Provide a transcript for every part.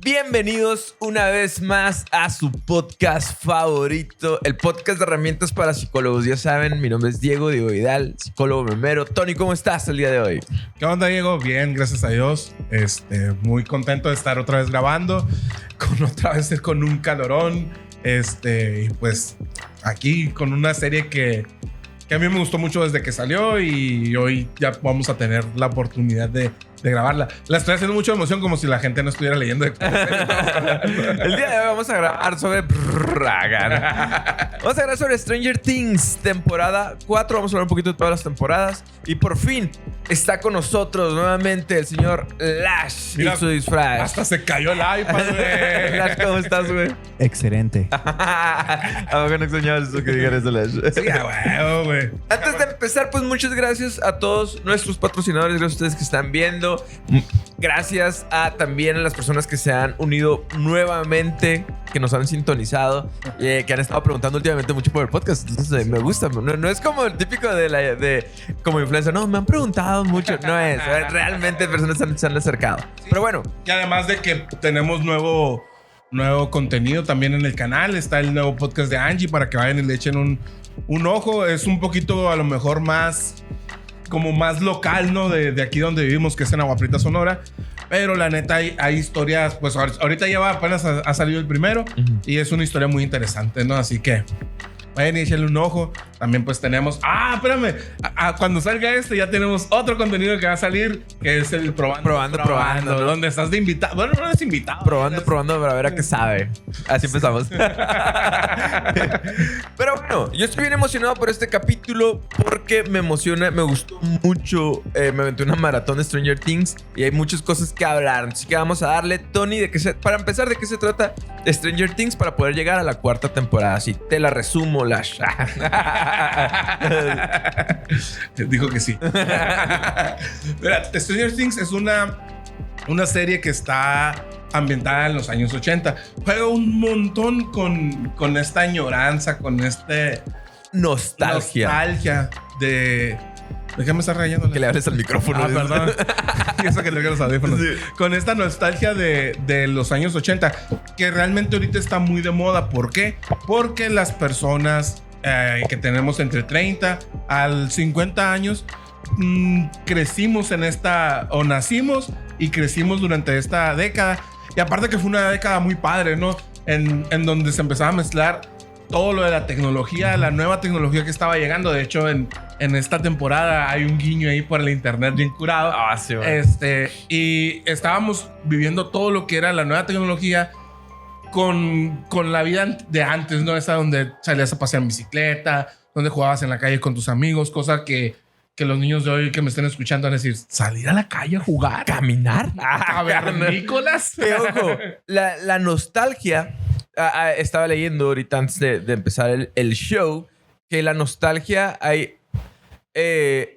Bienvenidos una vez más a su podcast favorito, el podcast de herramientas para psicólogos. Ya saben, mi nombre es Diego Vidal, psicólogo memero. Tony, ¿cómo estás el día de hoy? ¿Qué onda, Diego? Bien, gracias a Dios. Muy contento de estar otra vez grabando, con un calorón. Y pues aquí con una serie que a mí me gustó mucho desde que salió y hoy ya vamos a tener la oportunidad de grabarla. La estoy haciendo mucha emoción como si la gente no estuviera leyendo. El día de hoy vamos a grabar sobre... Vamos a grabar sobre Stranger Things, temporada 4. Vamos a hablar un poquito de todas las temporadas. Y por fin está con nosotros nuevamente el señor Lash. Mira, y su disfraz. Hasta se cayó el iPad, güey. Lash, ¿cómo estás, güey? Excelente. ¿A poco no extrañabas eso que digan eso, Lash? Sí, güey. Antes de empezar, pues muchas gracias a todos nuestros patrocinadores. Gracias a ustedes que están viendo. Gracias también a las personas que se han unido nuevamente, que nos han sintonizado, que han estado preguntando últimamente mucho por el podcast. Entonces me gusta. No es como el típico de como influencer. No, me han preguntado mucho. No es. Realmente personas se han acercado. Sí. Pero bueno. Y además de que tenemos nuevo contenido también en el canal. Está el nuevo podcast de Angie para que vayan y le echen un ojo. Es un poquito a lo mejor más local, ¿no? De aquí donde vivimos, que es en Agua Prieta, Sonora. Pero la neta hay historias, pues ahorita ya apenas ha salido el primero. Y es una historia muy interesante, ¿no? Así que vayan y échenle un ojo. También pues tenemos... espérame. Cuando salga ya tenemos otro contenido que va a salir, que es el Probando. Donde estás de invitado. Bueno, no eres invitado. Probando para ver a qué sabe. Así empezamos. Pero bueno, yo estoy bien emocionado por este capítulo porque me emociona, me gustó mucho. Me aventé una maratón de Stranger Things y hay muchas cosas que hablar. Así que vamos a darle, Tony, para empezar, ¿de qué se trata Stranger Things para poder llegar a la 4ª temporada? Así te la resumo, Lash. Dijo que sí. Mira, Stranger Things es una serie que está ambientada en los años 80. Juega un montón con esta añoranza, con nostalgia de... ¿De qué me estás rayando? Que le hables al micrófono. Perdón. Eso que le hagas los audífonos. Sí. Con esta nostalgia de los años 80, que realmente ahorita está muy de moda. ¿Por qué? Porque las personas que tenemos entre 30 a 50 años crecimos o nacimos y crecimos durante esta década. Y aparte que fue una década muy padre, ¿no? En donde se empezaba a mezclar todo lo de la tecnología, la nueva tecnología que estaba llegando. De hecho, en esta temporada hay un guiño ahí por el internet bien curado. Sí, y estábamos viviendo todo lo que era la nueva tecnología con la vida de antes, ¿no? Esa donde salías a pasear en bicicleta, donde jugabas en la calle con tus amigos, cosa que los niños de hoy que me estén escuchando van a decir, ¿salir a la calle a jugar? ¿Caminar? A ver, Nicolás. Ojo, la nostalgia... estaba leyendo ahorita antes de empezar el show que la nostalgia hay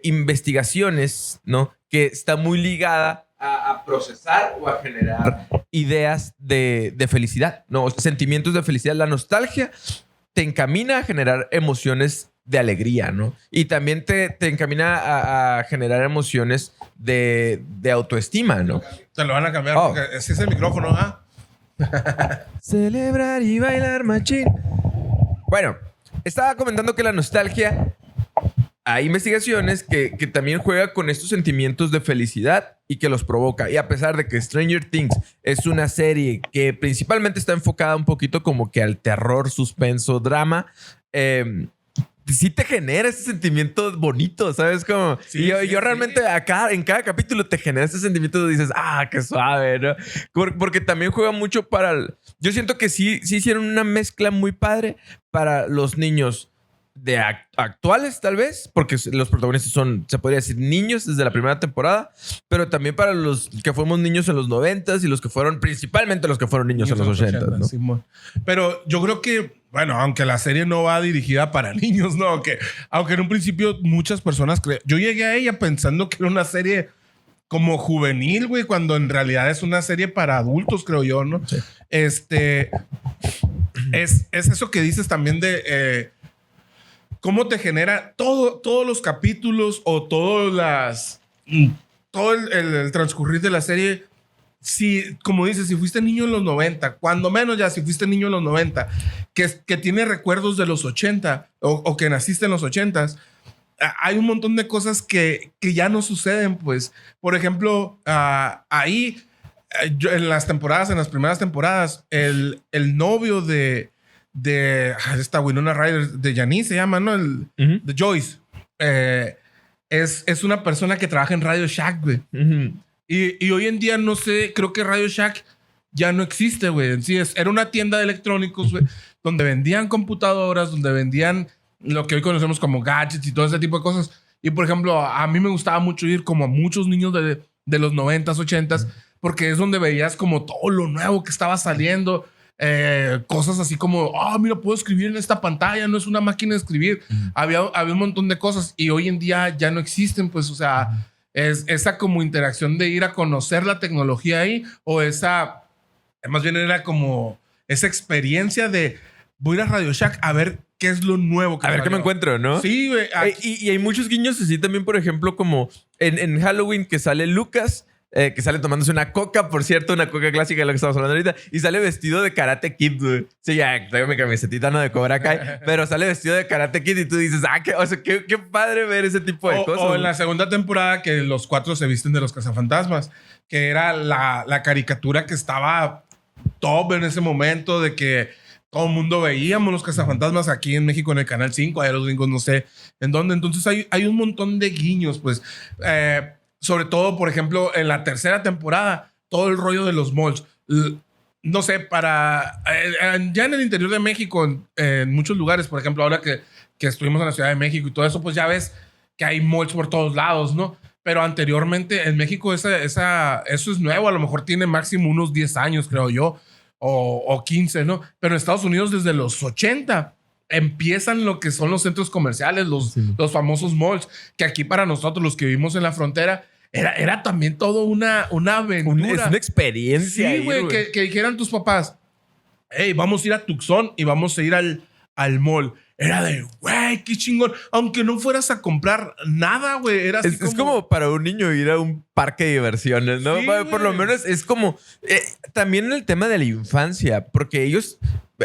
investigaciones, ¿no? Que está muy ligada a procesar o a generar ideas de felicidad, ¿no? Sentimientos de felicidad. La nostalgia te encamina a generar emociones de alegría, ¿no? Y también te encamina a generar emociones de autoestima, ¿no? Te lo van a cambiar porque ese es el micrófono, ¿ah? Celebrar y bailar machín. Bueno, estaba comentando que la nostalgia, hay investigaciones que también juega con estos sentimientos de felicidad y que los provoca. Y a pesar de que Stranger Things es una serie que principalmente está enfocada un poquito como que al terror, suspenso, drama, sí te genera ese sentimiento bonito, ¿sabes? Como, sí, yo realmente acá, en cada capítulo te genera ese sentimiento de dices, qué suave, ¿no? Porque también juega mucho yo siento que sí hicieron una mezcla muy padre para los niños actuales, tal vez, porque los protagonistas son, se podría decir, niños desde la primera temporada, pero también para los que fuimos niños en los 90s y principalmente los que fueron niños en los 80s, ¿no? Sí, pero yo creo que, bueno, aunque la serie no va dirigida para niños, ¿no? Aunque en un principio muchas personas yo llegué a ella pensando que era una serie como juvenil, güey, cuando en realidad es una serie para adultos, creo yo, ¿no? Sí. Es eso que dices también de cómo te genera todos los capítulos o todo el transcurrir de la serie si, como dices, si fuiste niño en los 90, cuando menos ya, si fuiste niño en los 90, que tiene recuerdos de los 80 o que naciste en los 80s, hay un montón de cosas que ya no suceden, pues. Por ejemplo, ahí, en las primeras temporadas, el novio de esta Winona Ryder, de Janice se llama, ¿no? De Joyce. Es una persona que trabaja en Radio Shack, güey. Y hoy en día, no sé, creo que Radio Shack ya no existe, güey. Sí, era una tienda de electrónicos, güey, donde vendían computadoras, donde vendían lo que hoy conocemos como gadgets y todo ese tipo de cosas. Y, por ejemplo, a mí me gustaba mucho ir como a muchos niños de los 90s, 80s, porque es donde veías como todo lo nuevo que estaba saliendo. Cosas así como, mira, puedo escribir en esta pantalla, no es una máquina de escribir. Había un montón de cosas y hoy en día ya no existen, pues, o sea, es esa como interacción de ir a conocer la tecnología ahí, o esa, más bien era como esa experiencia de voy a ir a Radio Shack a ver qué es lo nuevo que a ver qué me encuentro, ¿no? Sí, güey. Y hay muchos guiños así también, por ejemplo, como en Halloween, que sale Lucas, que sale tomándose una coca, por cierto, una coca clásica de la que estamos hablando ahorita, y sale vestido de Karate Kid, güey. Sí, ya traigo mi camisetita, no de Cobra Kai, pero sale vestido de Karate Kid y tú dices, qué padre ver ese tipo de cosas. O en la segunda temporada que los 4 se visten de los cazafantasmas, que era la caricatura que estaba top en ese momento, de que todo el mundo veíamos los cazafantasmas aquí en México en el Canal 5, allá los gringos no sé en dónde. Entonces hay un montón de guiños, pues. Sobre todo, por ejemplo, en la tercera temporada, todo el rollo de los malls. No sé, ya en el interior de México, en muchos lugares, por ejemplo, ahora que estuvimos en la Ciudad de México y todo eso, pues ya ves que hay malls por todos lados, ¿no? Pero anteriormente en México eso es nuevo. A lo mejor tiene máximo unos 10 años, creo yo, o 15, ¿no? Pero en Estados Unidos desde los 80 empiezan lo que son los centros comerciales, los famosos malls, que aquí para nosotros, los que vivimos en la frontera, era también todo una aventura. Es una experiencia. Sí, güey, que dijeran tus papás, hey, vamos a ir a Tucson y vamos a ir al mall. Era de, güey, qué chingón. Aunque no fueras a comprar nada, güey. Era así es como para un niño ir a un parque de diversiones, ¿no? Sí, por lo menos es como... también el tema de la infancia, porque ellos...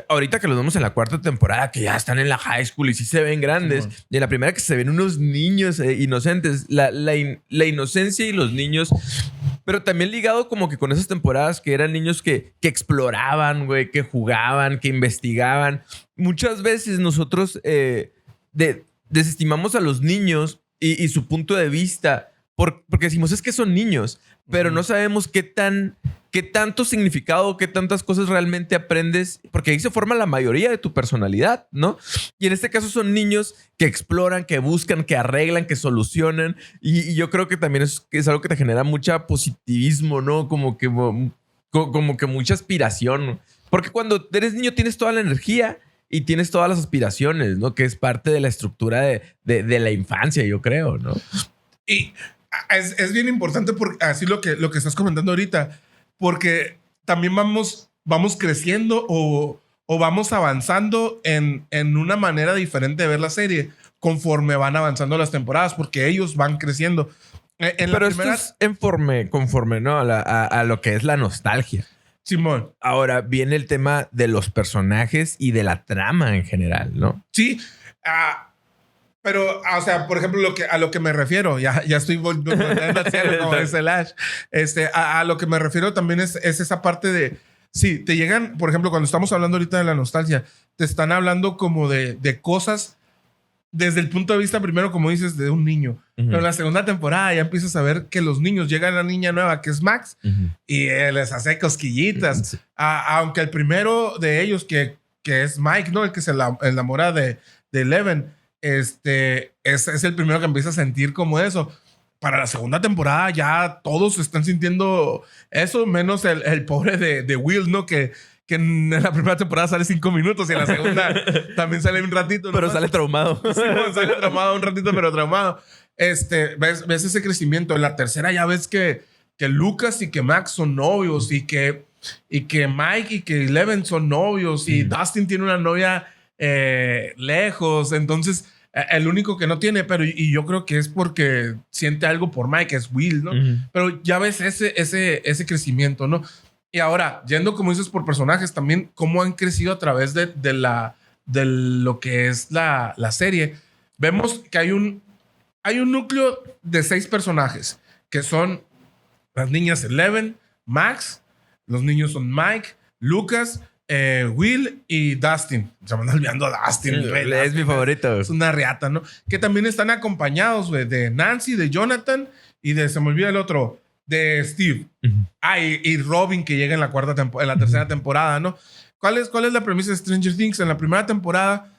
Ahorita que los vemos en la cuarta temporada, que ya están en la high school y sí se ven grandes. Sí, y en la primera que se ven unos niños inocentes. La inocencia y los niños... Pero también ligado como que con esas temporadas que eran niños que exploraban, güey, que jugaban, que investigaban. Muchas veces nosotros desestimamos a los niños y su punto de vista porque decimos, es que son niños, pero no sabemos qué tanto significado, qué tantas cosas realmente aprendes, porque ahí se forma la mayoría de tu personalidad, ¿no? Y en este caso son niños que exploran, que buscan, que arreglan, que solucionan. Y yo creo que también es algo que te genera mucha positivismo, ¿no? Como que mucha aspiración. Porque cuando eres niño tienes toda la energía y tienes todas las aspiraciones, ¿no? Que es parte de la estructura de la infancia, yo creo, ¿no? Y es bien importante porque así lo que estás comentando ahorita, porque también vamos creciendo o vamos avanzando en una manera diferente de ver la serie conforme van avanzando las temporadas, porque ellos van creciendo. Pero esto es conforme, ¿no? A lo que es la nostalgia. Simón. Ahora viene el tema de los personajes y de la trama en general, ¿no? Sí. Pero, o sea, por ejemplo, a lo que me refiero, ya estoy volviendo a hacer como dice el Ash. A lo que me refiero también es esa parte de, sí, te llegan, por ejemplo, cuando estamos hablando ahorita de la nostalgia, te están hablando como de cosas desde el punto de vista, primero, como dices, de un niño. Pero en la segunda temporada ya empiezas a ver que los niños, llega la niña nueva, que es Max, y les hace cosquillitas. Aunque el primero de ellos, que es Mike, ¿no? El que se enamora de Eleven, es el primero que empieza a sentir como eso. Para la segunda temporada ya todos están sintiendo eso, menos el pobre de Will, ¿no? Que en la primera temporada sale 5 minutos y en la segunda también sale un ratito, ¿no? Pero sale traumado. Sí, sale traumado un ratito, pero traumado. Ves ese crecimiento. En la tercera ya ves que Lucas y que Max son novios y que Mike y que Eleven son novios y Dustin tiene una novia lejos. Entonces El único que no tiene, pero y yo creo que es porque siente algo por Mike, es Will, ¿no? Pero ya ves ese crecimiento, ¿no? Y ahora, yendo como dices por personajes, también cómo han crecido a través de lo que es la serie. Vemos que hay un núcleo de 6 personajes, que son las niñas Eleven, Max, los niños son Mike, Lucas, Will y Dustin. Se me anda olvidando a Dustin. Es mi favorito. Es una riata, ¿no? Que también están acompañados, güey, de Nancy, de Jonathan y se me olvida el otro, de Steve. Y Robin, que llega en la tercera temporada, ¿no? ¿Cuál es la premisa de Stranger Things? En la primera temporada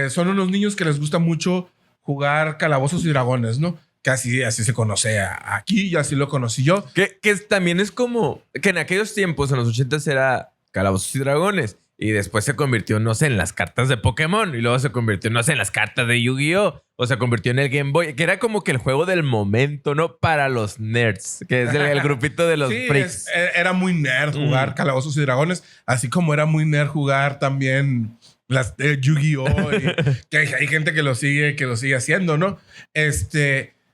son unos niños que les gusta mucho jugar calabozos y dragones, ¿no? Que así se conoce aquí y así lo conocí yo. Que también es como que en aquellos tiempos, en los 80s, era calabozos y dragones. Y después se convirtió, no sé, en las cartas de Pokémon. Y luego se convirtió, no sé, en las cartas de Yu-Gi-Oh! O se convirtió en el Game Boy. Que era como que el juego del momento, ¿no? Para los nerds. Que es el grupito de los sí, freaks. Era muy nerd jugar calabozos y dragones. Así como era muy nerd jugar también las Yu-Gi-Oh! Que hay gente que lo sigue haciendo, ¿no?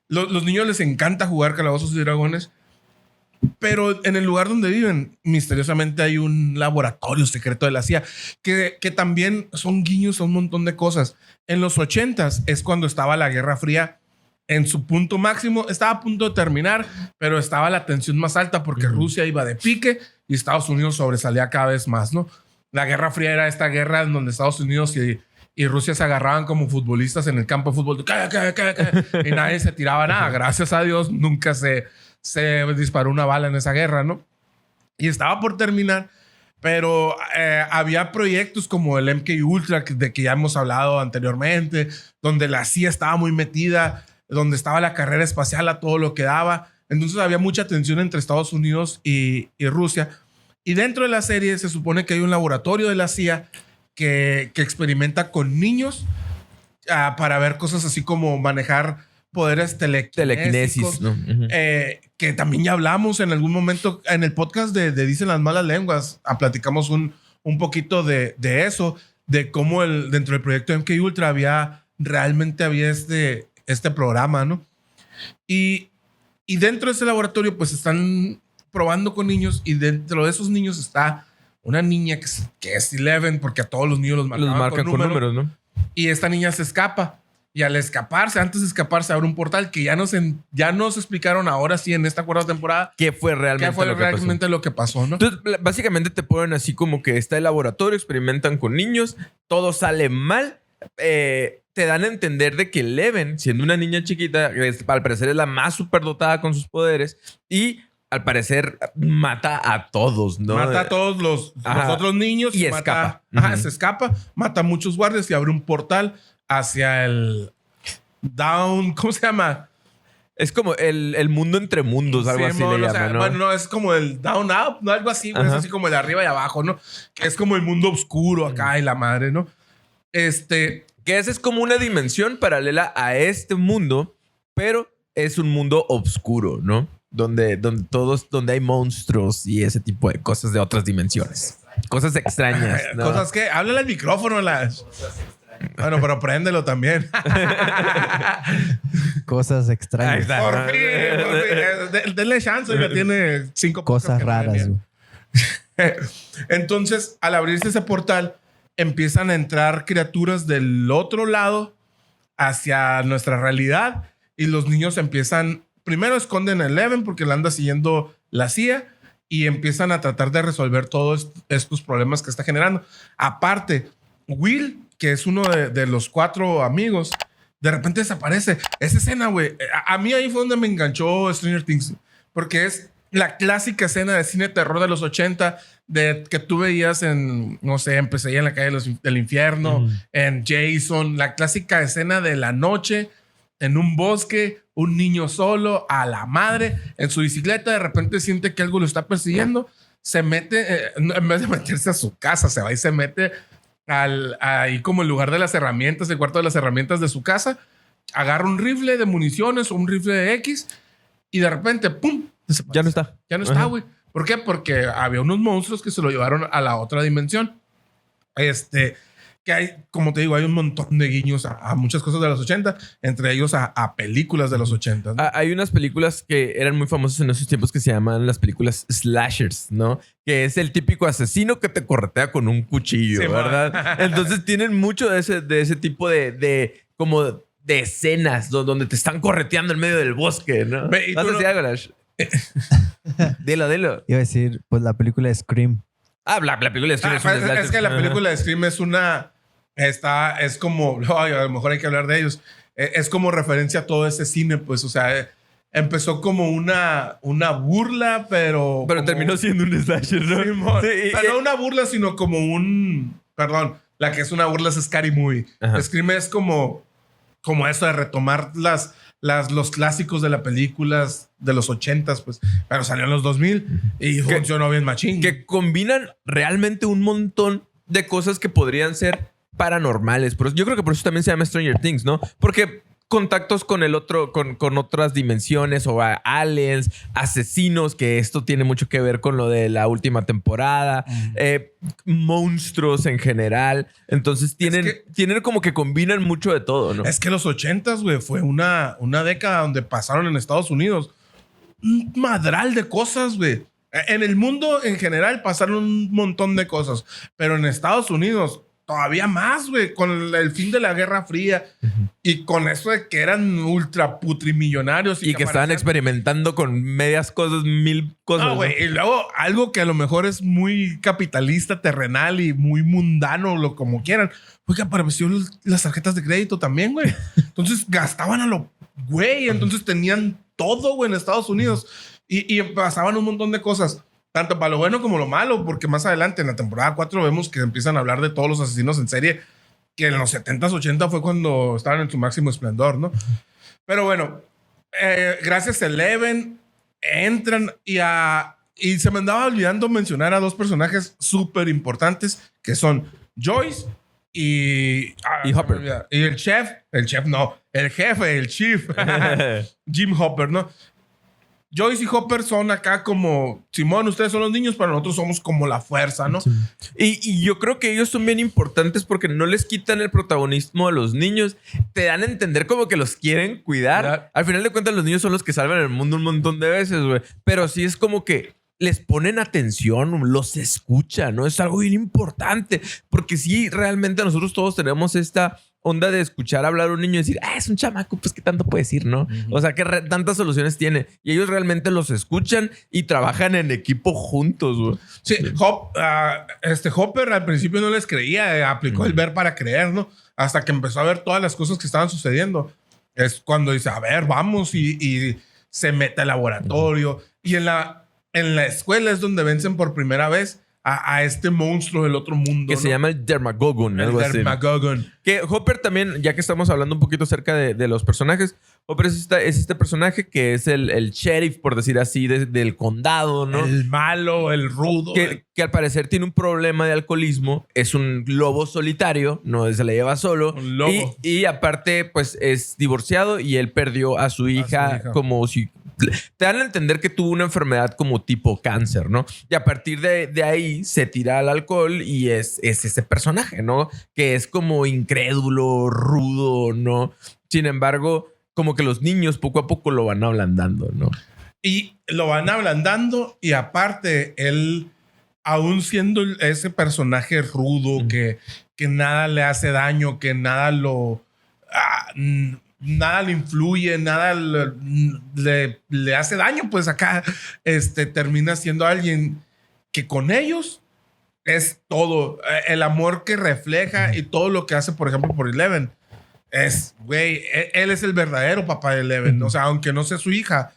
Los niños les encanta jugar calabozos y dragones. Pero en el lugar donde viven, misteriosamente hay un laboratorio secreto de la CIA que también son guiños a un montón de cosas. En los 80s es cuando estaba la Guerra Fría en su punto máximo. Estaba a punto de terminar, pero estaba la tensión más alta porque Rusia iba de pique y Estados Unidos sobresalía cada vez más, ¿no? La Guerra Fría era esta guerra en donde Estados Unidos y Rusia se agarraban como futbolistas en el campo de fútbol. Y nadie se tiraba nada. Gracias a Dios nunca se disparó una bala en esa guerra, ¿no? Y estaba por terminar, pero había proyectos como el MK Ultra, de que ya hemos hablado anteriormente, donde la CIA estaba muy metida, donde estaba la carrera espacial a todo lo que daba. Entonces había mucha tensión entre Estados Unidos y Rusia. Y dentro de la serie se supone que hay un laboratorio de la CIA que experimenta con niños para ver cosas así como manejar poderes telequinesis, ¿no? Que también ya hablamos en algún momento en el podcast de Dicen las Malas Lenguas. Platicamos un poquito de eso, de cómo dentro del proyecto MK Ultra realmente había este programa, ¿no? Y dentro de ese laboratorio pues están probando con niños y dentro de esos niños está una niña que es Eleven, porque a todos los niños los marcan con números, ¿no? Y esta niña se escapa. Y al escaparse, antes de escaparse, abre un portal que ya nos explicaron ahora sí en esta cuarta temporada. ¿Qué fue realmente lo que pasó, ¿no? Entonces, básicamente te ponen así como que está el laboratorio, experimentan con niños, todo sale mal. Te dan a entender de que Eleven, siendo una niña chiquita, al parecer es la más superdotada con sus poderes y al parecer mata a todos, ¿no? Mata a todos los otros niños. Y escapa. Se escapa, mata a muchos guardias y abre un portal hacia el Down... ¿Cómo se llama? Es como el mundo entre mundos, algo así le llaman, ¿no? Bueno, no, es como el Down Up, ¿no? Algo así, güey. Es así como el de arriba y abajo, ¿no? Que es como el mundo oscuro acá y la madre, ¿no? Que esa es como una dimensión paralela a este mundo, pero es un mundo oscuro, ¿no? Donde hay monstruos y ese tipo de cosas de otras dimensiones. Cosas extrañas, ¿no? Cosas que... Háblale al micrófono, Bueno, pero préndelo también. Cosas extrañas. Por fin. Denle chance, ya tiene 5 cosas raras. Entonces, al abrirse ese portal, empiezan a entrar criaturas del otro lado hacia nuestra realidad y los niños empiezan... Primero esconden a Eleven porque la anda siguiendo la CIA y empiezan a tratar de resolver todos estos problemas que está generando. Aparte, Will, que es uno de los 4 amigos, de repente desaparece. Esa escena, güey, a mí ahí fue donde me enganchó Stranger Things, porque es la clásica escena de cine terror de los 80 que tú veías en, no sé, en Pesadilla en la calle del infierno, en Jason, la clásica escena de la noche en un bosque, un niño solo, a la madre, en su bicicleta, de repente siente que algo lo está persiguiendo, se mete, en vez de meterse a su casa, se va y se mete ahí como el lugar de las herramientas, el cuarto de las herramientas de su casa, agarra un rifle de municiones o un rifle de X y de repente, ¡pum! Desaparece. Ya no está. Ya no está, güey. ¿Por qué? Porque había unos monstruos que se lo llevaron a la otra dimensión. Que que hay, como te digo, hay un montón de guiños a muchas cosas de los 80, entre ellos a películas de los 80. ¿no? Hay unas películas que eran muy famosas en esos tiempos que se llaman las películas slashers, ¿no? Que es el típico asesino que te corretea con un cuchillo, Sí, ¿verdad? Entonces tienen mucho de ese tipo de como de escenas donde te están correteando en medio del bosque, ¿no? Ve, y ¿Vas tú a decir no- algo, Lash? Dilo. Iba a decir, pues la película de Scream. Ah, la película de Scream es un Pues, slasher. es que la Ajá. película de Scream es es como, ay, a lo mejor hay que hablar de ellos. Es como referencia a todo ese cine, pues, o sea, empezó como una burla, pero como- terminó siendo un slasher, ¿no? Simón. Sí, Pero no una burla, sino como perdón, la que es una burla es Scary Movie. Ajá. Scream es como eso de retomar los clásicos de las películas de los 80s, pues, pero salió en los 2000 y funcionó bien machín. que combinan realmente un montón de cosas que podrían ser paranormales. Yo creo que por eso también se llama Stranger Things, ¿no? Porque contactos con el otro, con otras dimensiones o aliens, asesinos, que esto tiene mucho que ver con lo de la última temporada, monstruos en general. Entonces tienen como que combinan mucho de todo, ¿no? Es que los 80s, güey, fue una década donde pasaron en Estados Unidos un madral de cosas, güey. En el mundo en general pasaron un montón de cosas, pero en Estados Unidos todavía más, güey, con el fin de la Guerra Fría y con eso de que eran ultra putrimillonarios Y que estaban aparecían- experimentando con medias cosas, mil cosas. No, güey, y luego algo que a lo mejor es muy capitalista, terrenal y muy mundano, lo como quieran, fue que apareció las tarjetas de crédito también, güey. Entonces gastaban a lo güey, entonces tenían todo, güey, en Estados Unidos y pasaban un montón de cosas. Tanto para lo bueno como lo malo, porque más adelante en la temporada 4 vemos que empiezan a hablar de todos los asesinos en serie, que en los 70s, 80 fue cuando estaban en su máximo esplendor, ¿no? Pero bueno, gracias a Eleven, entran y se me andaba olvidando mencionar a dos personajes súper importantes, que son Joyce y Hopper. se me olvida. Y el jefe, el chief, Jim Hopper, ¿no? Joyce y Hopper son acá como, Simón, ustedes son los niños, pero nosotros somos como la fuerza, ¿no? Sí. Y yo creo que ellos son bien importantes porque no les quitan el protagonismo a los niños. Te dan a entender como que los quieren cuidar. Claro. Al final de cuentas, los niños son los que salvan el mundo un montón de veces, güey. Pero sí es como que les ponen atención, los escuchan, ¿no? Es algo bien importante. Porque sí, realmente nosotros todos tenemos esta onda de escuchar hablar a un niño y decir, es un chamaco, pues qué tanto puede decir, ¿no? O sea, que tantas soluciones tiene. Y ellos realmente los escuchan y trabajan en equipo juntos, güey. Sí, Hopper al principio no les creía, aplicó el ver para creer, ¿no? Hasta que empezó a ver todas las cosas que estaban sucediendo. Es cuando dice, a ver, vamos y se mete al laboratorio. Y en la escuela es donde vencen por primera vez a este monstruo del otro mundo. Que ¿no? se llama el Dermagogon. el Algo así. Dermagogon. Que Hopper también, ya que estamos hablando un poquito acerca de los personajes, Hopper es este personaje que es el sheriff, por decir así, del condado, ¿no? El malo, el rudo. Que al parecer tiene un problema de alcoholismo. Es un lobo solitario, no se la lleva solo. Un lobo. Y aparte, pues es divorciado y él perdió a su hija como si... Te dan a entender que tuvo una enfermedad como tipo cáncer, ¿no? Y a partir de ahí se tira al alcohol y es ese personaje, ¿no? Que es como incrédulo, rudo, ¿no? Sin embargo, como que los niños poco a poco lo van ablandando, ¿no? Y lo van ablandando y aparte él, aún siendo ese personaje rudo que nada le hace daño, que nada nada le influye, nada le hace daño, pues acá termina siendo alguien que con ellos es todo. El amor que refleja y todo lo que hace, por ejemplo, por Eleven. Güey, él es el verdadero papá de Eleven. O sea, aunque no sea su hija.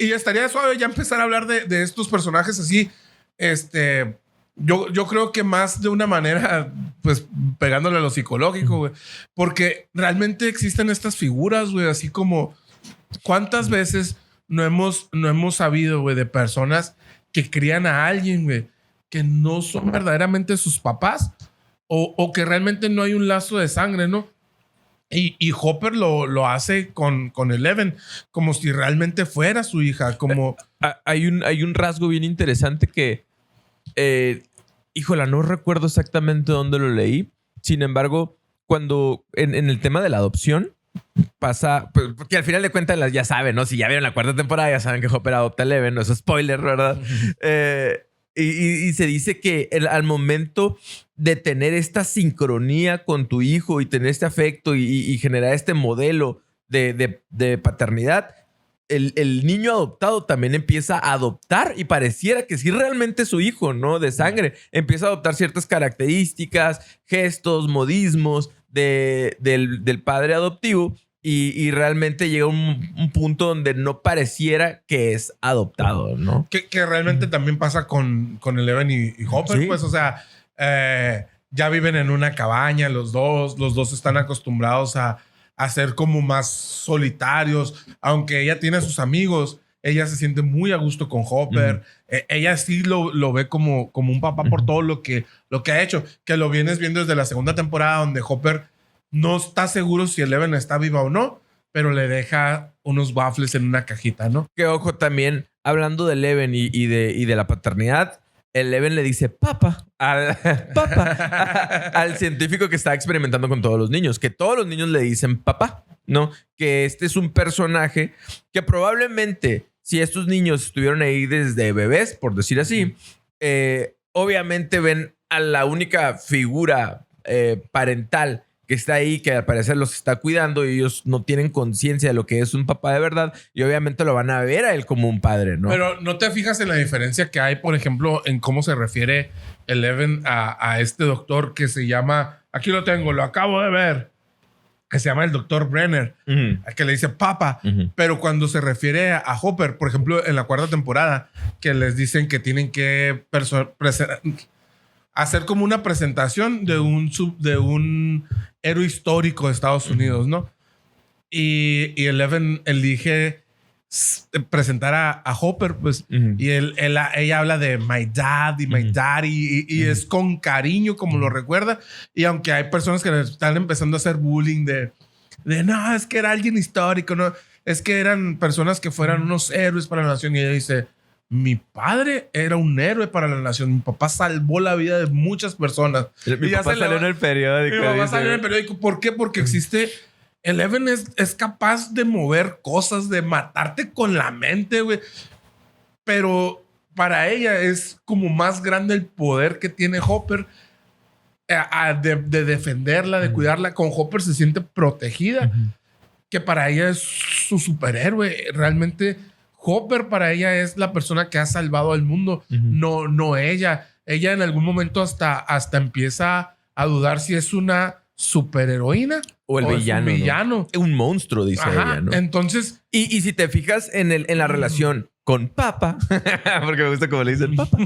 Y estaría suave ya empezar a hablar de estos personajes así. Yo creo que más de una manera, pues, pegándole a lo psicológico, güey. Porque realmente existen estas figuras, güey. Así como, ¿cuántas veces no hemos sabido, güey, de personas que crían a alguien, güey, que no son verdaderamente sus papás o que realmente no hay un lazo de sangre, ¿no? Y Hopper lo hace con Eleven, como si realmente fuera su hija, como... Hay un rasgo bien interesante que... híjola, no recuerdo exactamente dónde lo leí, Sin embargo, cuando en el tema de la adopción pasa, pues, porque al final de cuentas ya saben, ¿no? Si ya vieron la 4ª temporada, ya saben que Hopper adopta a Eleven, no es spoiler, ¿verdad? Y se dice que al momento de tener esta sincronía con tu hijo y tener este afecto y generar este modelo de paternidad, el niño adoptado también empieza a adoptar y pareciera que sí realmente es su hijo, ¿no? De sangre. Empieza a adoptar ciertas características, gestos, modismos del padre adoptivo y realmente llega un punto donde no pareciera que es adoptado, ¿no? Que realmente también pasa con Eleven y Hopper, Sí. pues, o sea, ya viven en una cabaña los dos están acostumbrados a ser como más solitarios, aunque ella tiene a sus amigos, ella se siente muy a gusto con Hopper. Ella sí lo ve como un papá por todo lo que ha hecho, que lo vienes viendo desde la 2ª temporada, donde Hopper no está seguro si Eleven está viva o no, pero le deja unos waffles en una cajita, ¿no? Que ojo, también hablando de Eleven y de la paternidad, Eleven le dice papa al científico que está experimentando con todos los niños, que todos los niños le dicen papá, ¿no? Que este es un personaje que probablemente, si estos niños estuvieron ahí desde bebés, por decir así, obviamente ven a la única figura parental que está ahí, que al parecer los está cuidando y ellos no tienen conciencia de lo que es un papá de verdad y obviamente lo van a ver a él como un padre, ¿no? Pero ¿no te fijas en la diferencia que hay, por ejemplo, en cómo se refiere Eleven a este doctor que se llama, aquí lo tengo, lo acabo de ver, que se llama el doctor Brenner, al que le dice papa, pero cuando se refiere a Hopper, por ejemplo, en la 4ª temporada, que les dicen que tienen que hacer como una presentación de un héroe histórico de Estados Unidos, ¿no? Y Eleven elige presentar a Hopper, pues, y ella habla de my dad y my daddy, y es con cariño como lo recuerda. Y aunque hay personas que están empezando a hacer bullying de no, es que era alguien histórico, no, es que eran personas que fueran unos héroes para la nación. Y ella dice, mi padre era un héroe para la nación. Mi papá salvó la vida de muchas personas. Mi papá salió en el periódico. Mi papá salió en el periódico. ¿Por qué? Porque existe... Eleven es capaz de mover cosas, de matarte con la mente, güey. Pero para ella es como más grande el poder que tiene Hopper de defenderla, de cuidarla. Con Hopper se siente protegida, que para ella es su superhéroe. Realmente Hopper para ella es la persona que ha salvado al mundo, no ella. Ella en algún momento hasta empieza a dudar si es una superheroína o el villano. Un villano. ¿No? Un monstruo, dice ella, ¿no? Entonces... Y si te fijas en la relación con Papa, porque me gusta como le dicen Papa,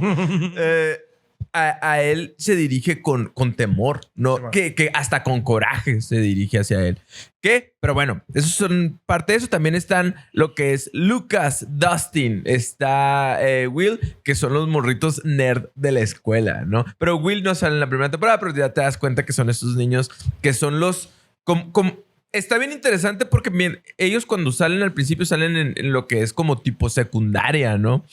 a él se dirige con temor, ¿no? Sí, que hasta con coraje se dirige hacia él. ¿Qué? Pero bueno, eso son parte de eso. También están lo que es Lucas, Dustin, está Will, que son los morritos nerd de la escuela, ¿no? Pero Will no sale en la 1ª temporada, pero ya te das cuenta que son estos niños que son los... Está bien interesante porque bien, ellos cuando salen al principio salen en lo que es como tipo secundaria, ¿no?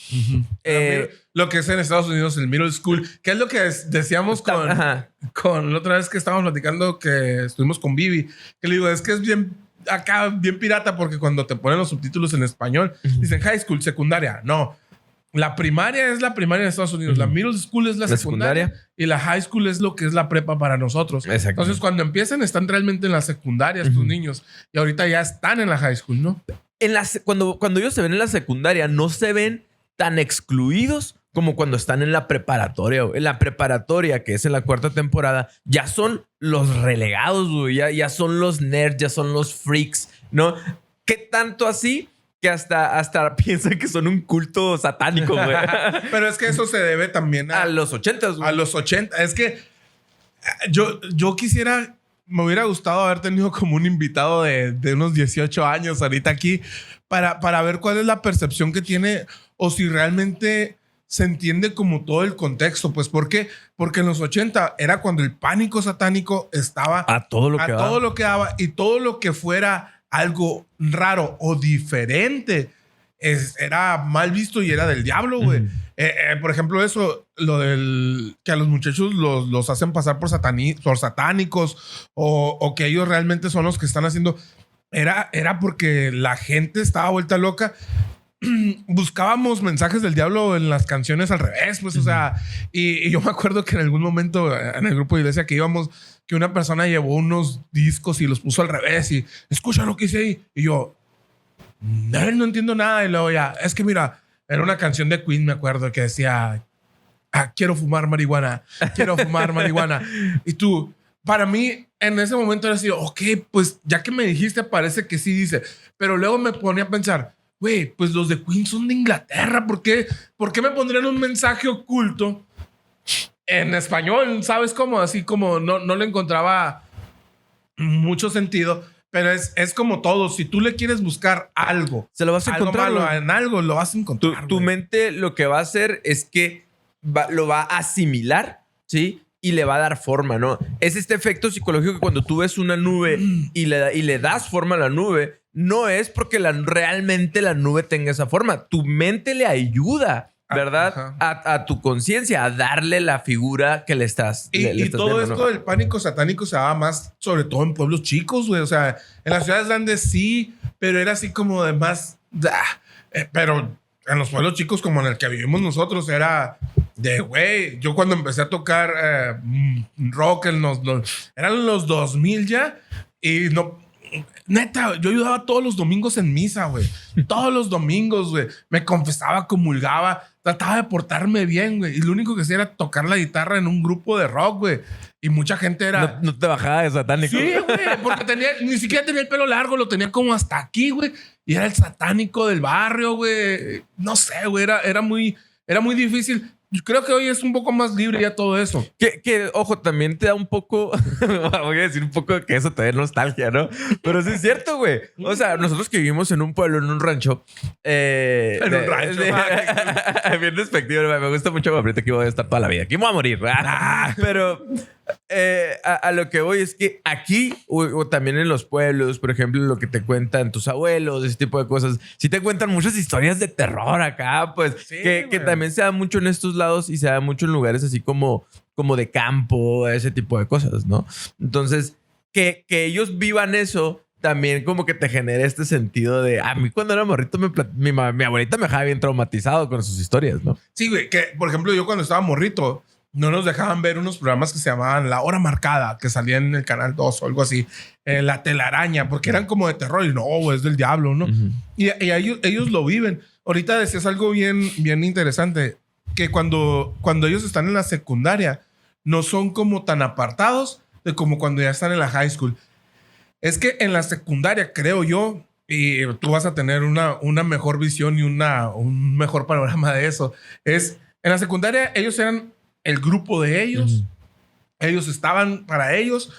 Lo que es en Estados Unidos el middle school, que es lo que decíamos con la otra vez que estábamos platicando, que estuvimos con Vivi, que le digo, es que es bien acá, bien pirata, porque cuando te ponen los subtítulos en español, dicen high school, secundaria. No. La primaria es la primaria en Estados Unidos. La middle school es la secundaria. Y la high school es lo que es la prepa para nosotros. Entonces, cuando empiezan, están realmente en la secundaria estos niños. Y ahorita ya están en la high school, ¿no? Cuando ellos se ven en la secundaria, no se ven tan excluidos como cuando están en la preparatoria. En la preparatoria, que es en la 4ª temporada, ya son los relegados, güey. Ya son los nerds, ya son los freaks, ¿no? ¿Qué tanto así? Que hasta piensan que son un culto satánico, güey. Pero es que eso se debe también a los 80s, güey. A los 80. Es que yo quisiera... Me hubiera gustado haber tenido como un invitado de unos 18 años ahorita aquí para ver cuál es la percepción que tiene o si realmente se entiende como todo el contexto. Pues, ¿por qué? Porque en los 80 era cuando el pánico satánico estaba a todo lo que daba y todo lo que fuera algo raro o diferente era mal visto y era del diablo, güey. Por ejemplo, eso, lo del que a los muchachos los hacen pasar por satánicos o que ellos realmente son los que están haciendo. Era porque la gente estaba vuelta loca. Buscábamos mensajes del diablo en las canciones al revés, pues, o sea, y yo me acuerdo que en algún momento en el grupo de iglesia que íbamos, que una persona llevó unos discos y los puso al revés y escucha lo que hice ahí. Y yo, no entiendo nada. Y luego ya, es que mira, era una canción de Queen, me acuerdo, que decía, quiero fumar marihuana. Y tú, para mí, en ese momento era así, ok, pues ya que me dijiste, parece que sí dice. Pero luego me ponía a pensar, güey, pues los de Queen son de Inglaterra. ¿Por qué me pondrían un mensaje oculto en español? ¿Sabes cómo? Así como no le encontraba mucho sentido. Pero es como todo. Si tú le quieres buscar algo, se lo vas a encontrar. Malo, en algo lo vas a encontrar. Tu mente lo que va a hacer es que lo va a asimilar, ¿sí? Y le va a dar forma, ¿no? Es este efecto psicológico que cuando tú ves una nube y le das forma a la nube, no es porque realmente la nube tenga esa forma. Tu mente le ayuda, ¿verdad? A tu conciencia, a darle la figura que le estás y todo viendo, esto, ¿no? del pánico satánico se daba más, sobre todo en pueblos chicos, güey. O sea, en las ciudades grandes sí, pero era así como de más... pero en los pueblos chicos como en el que vivimos nosotros era de, güey, yo cuando empecé a tocar rock eran los 2000 ya y no... Neta, yo ayudaba todos los domingos en misa, güey. Todos los domingos, güey. Me confesaba, comulgaba, trataba de portarme bien, güey. Y lo único que hacía era tocar la guitarra en un grupo de rock, güey. Y mucha gente era... No te bajaba de satánico. Sí, güey. Porque ni siquiera tenía el pelo largo. Lo tenía como hasta aquí, güey. Y era el satánico del barrio, güey. No sé, güey. Era muy difícil. Yo creo que hoy es un poco más libre ya todo eso. Que ojo, también te da un poco... voy a decir un poco que eso te da nostalgia, ¿no? Pero sí es cierto, güey. O sea, nosotros que vivimos en un pueblo, en un rancho... en un rancho. Bien despectivo. Me gusta mucho. Ahorita que voy a estar toda la vida. Aquí me voy a morir. Pero... a lo que voy es que aquí o también en los pueblos, por ejemplo, lo que te cuentan tus abuelos, ese tipo de cosas, sí te cuentan muchas historias de terror acá, pues, sí, que también se da mucho en estos lados y se da mucho en lugares así como de campo, ese tipo de cosas, ¿no? Entonces, que ellos vivan eso también como que te genera este sentido de... A mí cuando era morrito mi abuelita me dejaba bien traumatizado con sus historias, ¿no? Sí, güey, que por ejemplo yo cuando estaba morrito no nos dejaban ver unos programas que se llamaban La Hora Marcada, que salían en el Canal 2 o algo así. La Telaraña, porque eran como de terror. Y no, es del diablo, ¿no? Y ellos lo viven. Ahorita decías algo bien interesante, que cuando ellos están en la secundaria, no son como tan apartados de como cuando ya están en la high school. Es que en la secundaria, creo yo, y tú vas a tener una mejor visión y un mejor panorama de eso, es en la secundaria ellos eran el grupo de ellos. Ellos estaban para ellos.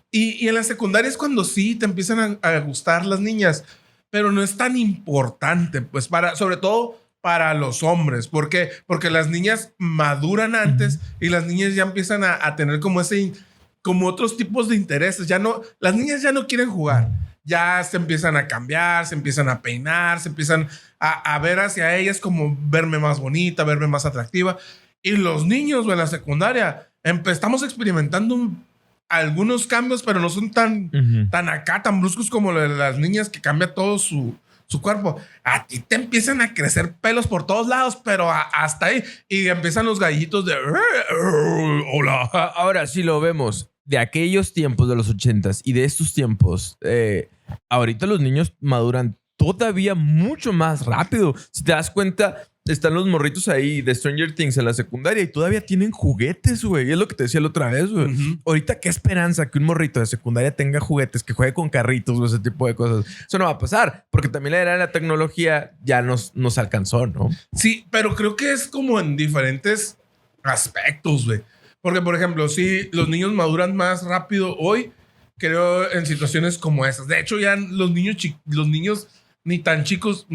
Y en la secundaria es cuando sí te empiezan a gustar las niñas. Pero no es tan importante, pues, sobre todo para los hombres. ¿Por qué? Porque las niñas maduran antes y las niñas ya empiezan a tener como otros tipos de intereses. Las niñas ya no quieren jugar. Ya se empiezan a cambiar, se empiezan a peinar, se empiezan a ver hacia ellas como verme más bonita, verme más atractiva. Y los niños en la secundaria estamos experimentando algunos cambios, pero no son tan acá, tan bruscos como las niñas que cambia todo su cuerpo. A ti te empiezan a crecer pelos por todos lados, pero hasta ahí. Y empiezan los gallitos de... Hola. Ahora, si lo vemos de aquellos tiempos de los 80s y de estos tiempos, ahorita los niños maduran todavía mucho más rápido. Si te das cuenta... Están los morritos ahí de Stranger Things en la secundaria y todavía tienen juguetes, güey. Es lo que te decía la otra vez, güey. Ahorita, qué esperanza que un morrito de secundaria tenga juguetes, que juegue con carritos o ese tipo de cosas. Eso no va a pasar, porque también la era de la tecnología ya nos alcanzó, ¿no? Sí, pero creo que es como en diferentes aspectos, güey. Porque, por ejemplo, sí, los niños maduran más rápido hoy, creo, en situaciones como esas. De hecho, ya los niños ni tan chicos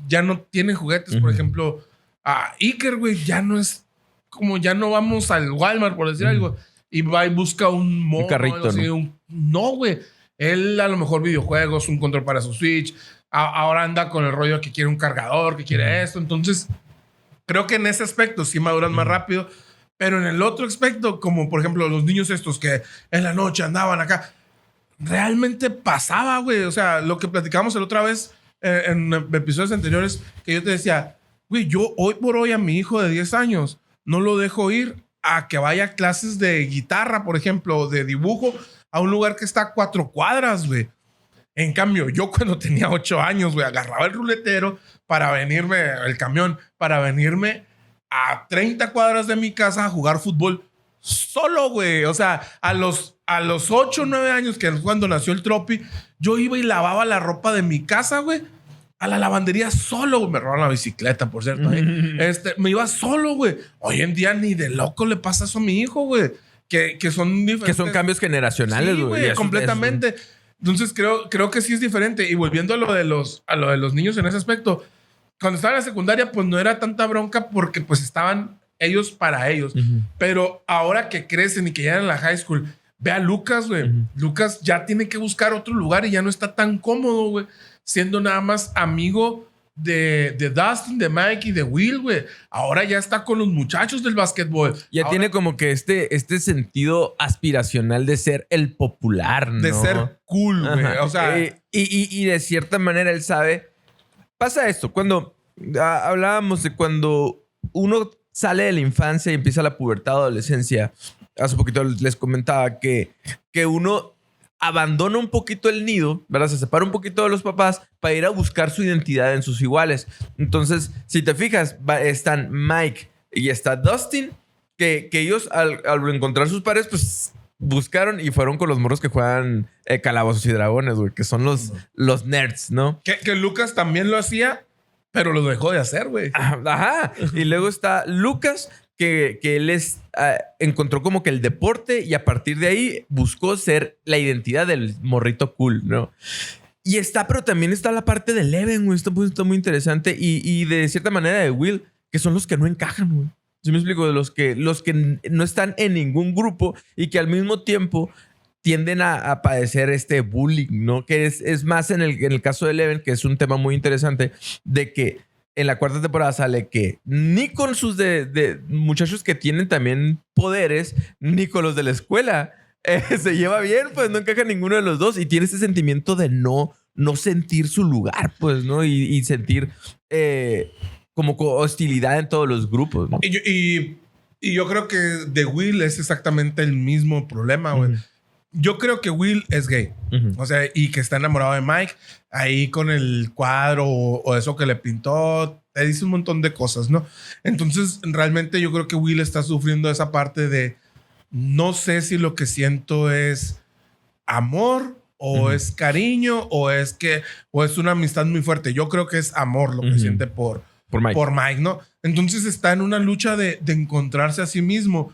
ya no tienen juguetes. Por ejemplo, a Iker, güey, ya no es como, ya no vamos al Walmart, por decir algo, y va y busca un carrito, así, ¿no? No, güey. Él a lo mejor videojuegos, un control para su Switch. Ahora anda con el rollo que quiere un cargador, que quiere esto. Entonces, Creo que en ese aspecto sí maduran más rápido, pero en el otro aspecto, como por ejemplo los niños estos que en la noche andaban acá, realmente pasaba, güey. O sea, lo que platicamos la otra vez en episodios anteriores, que yo te decía, güey, yo hoy por hoy a mi hijo de 10 años no lo dejo ir a que vaya a clases de guitarra, por ejemplo, o de dibujo, a un lugar que está a 4 cuadras, güey. En cambio, yo cuando tenía 8 años, güey, agarraba el ruletero para venirme, el camión, para venirme a 30 cuadras de mi casa a jugar fútbol solo, güey. O sea, a los 8 o 9 años, que es cuando nació el Tropi, yo iba y lavaba la ropa de mi casa, güey, a la lavandería solo, güey. Me robaron la bicicleta, por cierto. Me iba solo, güey. Hoy en día ni de loco le pasa eso a mi hijo, güey. Que son diferentes. Que son cambios generacionales, Sí, güey. güey, completamente. Entonces creo que sí es diferente. Y volviendo a lo de los niños en ese aspecto, cuando estaba en la secundaria, pues no era tanta bronca porque pues estaban ellos para ellos. Pero ahora que crecen y que llegan a la high school, ve a Lucas, güey. Lucas ya tiene que buscar otro lugar y ya no está tan cómodo, güey, siendo nada más amigo de Dustin, de Mike y de Will, güey. Ahora ya está con los muchachos del básquetbol. Ya ahora, tiene como que este sentido aspiracional de ser el popular, ¿no? de ser cool, güey. O sea, y de cierta manera él sabe. Pasa esto, cuando hablábamos de cuando uno sale de la infancia y empieza la pubertad o adolescencia. Hace poquito les comentaba que uno abandona un poquito el nido, ¿verdad? Se separa un poquito de los papás para ir a buscar su identidad en sus iguales. Entonces, si te fijas, están Mike y está Dustin, que ellos al encontrar sus padres, pues buscaron y fueron con los morros que juegan Calabozos y Dragones, güey, que son los nerds, ¿no? Que Lucas también lo hacía, pero lo dejó de hacer, güey. Ajá. Y luego está Lucas, que él encontró como que el deporte y a partir de ahí buscó ser la identidad del morrito cool, ¿no? Y pero también está la parte de Eleven, güey. Está muy interesante. Y de cierta manera de Will, que son los que no encajan, güey. ¿Sí me explico? De los que no están en ningún grupo y que al mismo tiempo tienden a padecer este bullying, ¿no? Que es más en el caso de Eleven, que es un tema muy interesante, de que en la 4ª temporada sale que ni con sus de muchachos que tienen también poderes, ni con los de la escuela se lleva bien, pues no encaja ninguno de los dos y tiene ese sentimiento de no sentir su lugar, pues, ¿no? Y sentir como hostilidad en todos los grupos, ¿no? Y yo creo que de Will es exactamente el mismo problema, güey. Yo creo que Will es gay. O sea, y que está enamorado de Mike. Ahí con el cuadro o eso que le pintó. Te dice un montón de cosas, ¿no? Entonces, realmente yo creo que Will está sufriendo esa parte de no sé si lo que siento es amor o es cariño o es una amistad muy fuerte. Yo creo que es amor lo que siente por Mike, ¿no? Entonces está en una lucha de encontrarse a sí mismo.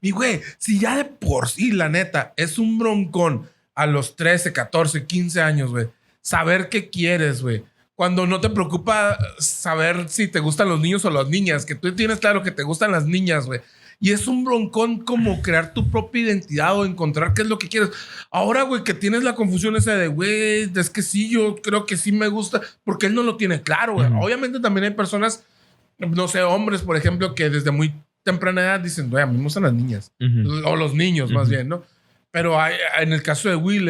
Y, güey, si ya de por sí, la neta, es un broncón a los 13, 14, 15 años, güey, saber qué quieres, güey. Cuando no te preocupa saber si te gustan los niños o las niñas, que tú tienes claro que te gustan las niñas, güey. Y es un broncón como crear tu propia identidad o encontrar qué es lo que quieres. Ahora, güey, que tienes la confusión esa de, güey, es que sí, yo creo que sí me gusta, porque él no lo tiene claro, güey. Obviamente también hay personas, no sé, hombres, por ejemplo, que desde muy temprana edad dicen, güey, a mí me gustan las niñas. O los niños, más bien, ¿no? Pero en el caso de Will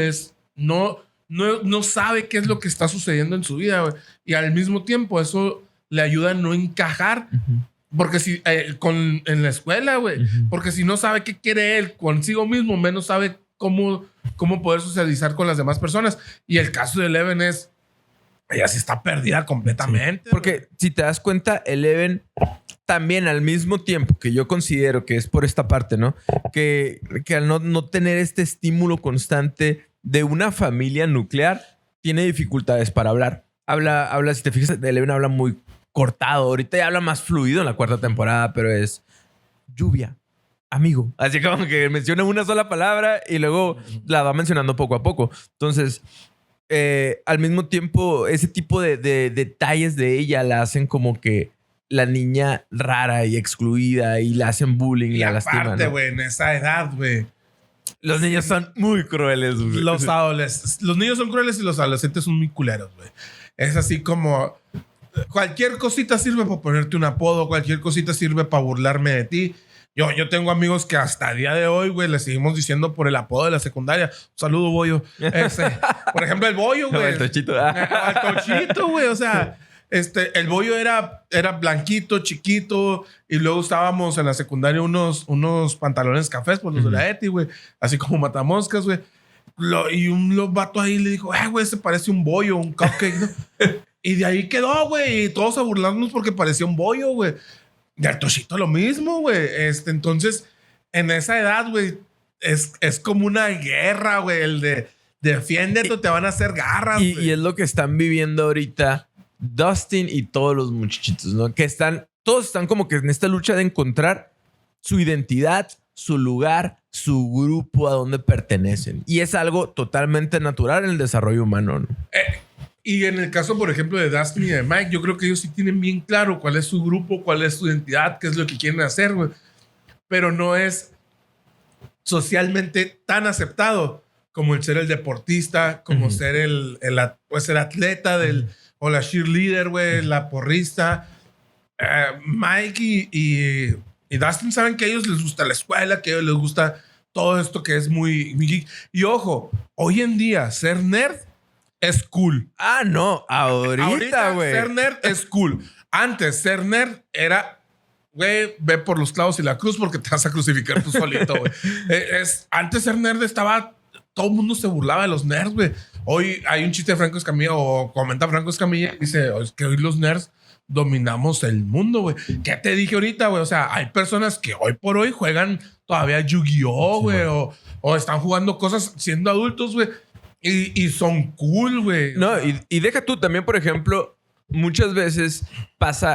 no sabe qué es lo que está sucediendo en su vida, güey. Y al mismo tiempo eso le ayuda a no encajar. Porque si en la escuela, güey. Porque si no sabe qué quiere él consigo mismo, menos sabe cómo poder socializar con las demás personas. Y el caso de Eleven es, ella sí está perdida completamente. Sí. Porque si te das cuenta, Eleven también al mismo tiempo que yo considero que es por esta parte, ¿no? Que al no tener este estímulo constante de una familia nuclear, tiene dificultades para hablar. Habla, si te fijas, Eleven habla muy cortado. Ahorita ya habla más fluido en la 4ª temporada, pero es lluvia, amigo. Así como que menciona una sola palabra y luego la va mencionando poco a poco. Entonces, al mismo tiempo, ese tipo de detalles de ella la hacen como que la niña rara y excluida y la hacen bullying y la lastiman. Aparte, güey, en esa edad, güey. Los niños son muy crueles, güey. Los niños son crueles y los adolescentes son muy culeros, güey. Es así como cualquier cosita sirve para ponerte un apodo, cualquier cosita sirve para burlarme de ti. Yo tengo amigos que hasta el día de hoy, güey, le seguimos diciendo por el apodo de la secundaria. Un saludo, Bollo. Por ejemplo, el Bollo, güey. El Tochito. El Tochito, güey. O sea, el Bollo era blanquito, chiquito. Y luego usábamos en la secundaria unos pantalones cafés, pues los de la Eti, güey. Así como matamoscas, güey. Y un vato ahí le dijo, güey, se parece un bollo, un cupcake, ¿no? Y de ahí quedó, güey. Y todos a burlarnos porque parecía un bollo, güey. Y al Tochito lo mismo, güey. Entonces, en esa edad, güey, es como una guerra, güey. El de defiéndete, te van a hacer garras. Y es lo que están viviendo ahorita Dustin y todos los muchachitos, ¿no? Que todos están como que en esta lucha de encontrar su identidad, su lugar, su grupo, a donde pertenecen. Y es algo totalmente natural en el desarrollo humano, ¿no? Y en el caso, por ejemplo, de Dustin y de Mike, yo creo que ellos sí tienen bien claro cuál es su grupo, cuál es su identidad, qué es lo que quieren hacer, güey. Pero no es socialmente tan aceptado como el ser el deportista, como ser el atleta o la cheerleader, güey, la porrista. Mike y Dustin saben que a ellos les gusta la escuela, que a ellos les gusta todo esto que es muy geek. Y ojo, hoy en día ser nerd es cool. Ah, no. Ahorita, güey. Ser nerd es cool. Antes, ser nerd era, güey, ve por los clavos y la cruz porque te vas a crucificar tú solito, güey. Antes ser nerd todo el mundo se burlaba de los nerds, güey. Hoy hay un chiste de Franco Escamilla o comenta Franco Escamilla y dice, es que hoy los nerds dominamos el mundo, güey. ¿Qué te dije ahorita, güey? O sea, hay personas que hoy por hoy juegan todavía Yu-Gi-Oh, güey, o están jugando cosas siendo adultos, güey. Y son cool, güey. No, y deja tú también, por ejemplo, muchas veces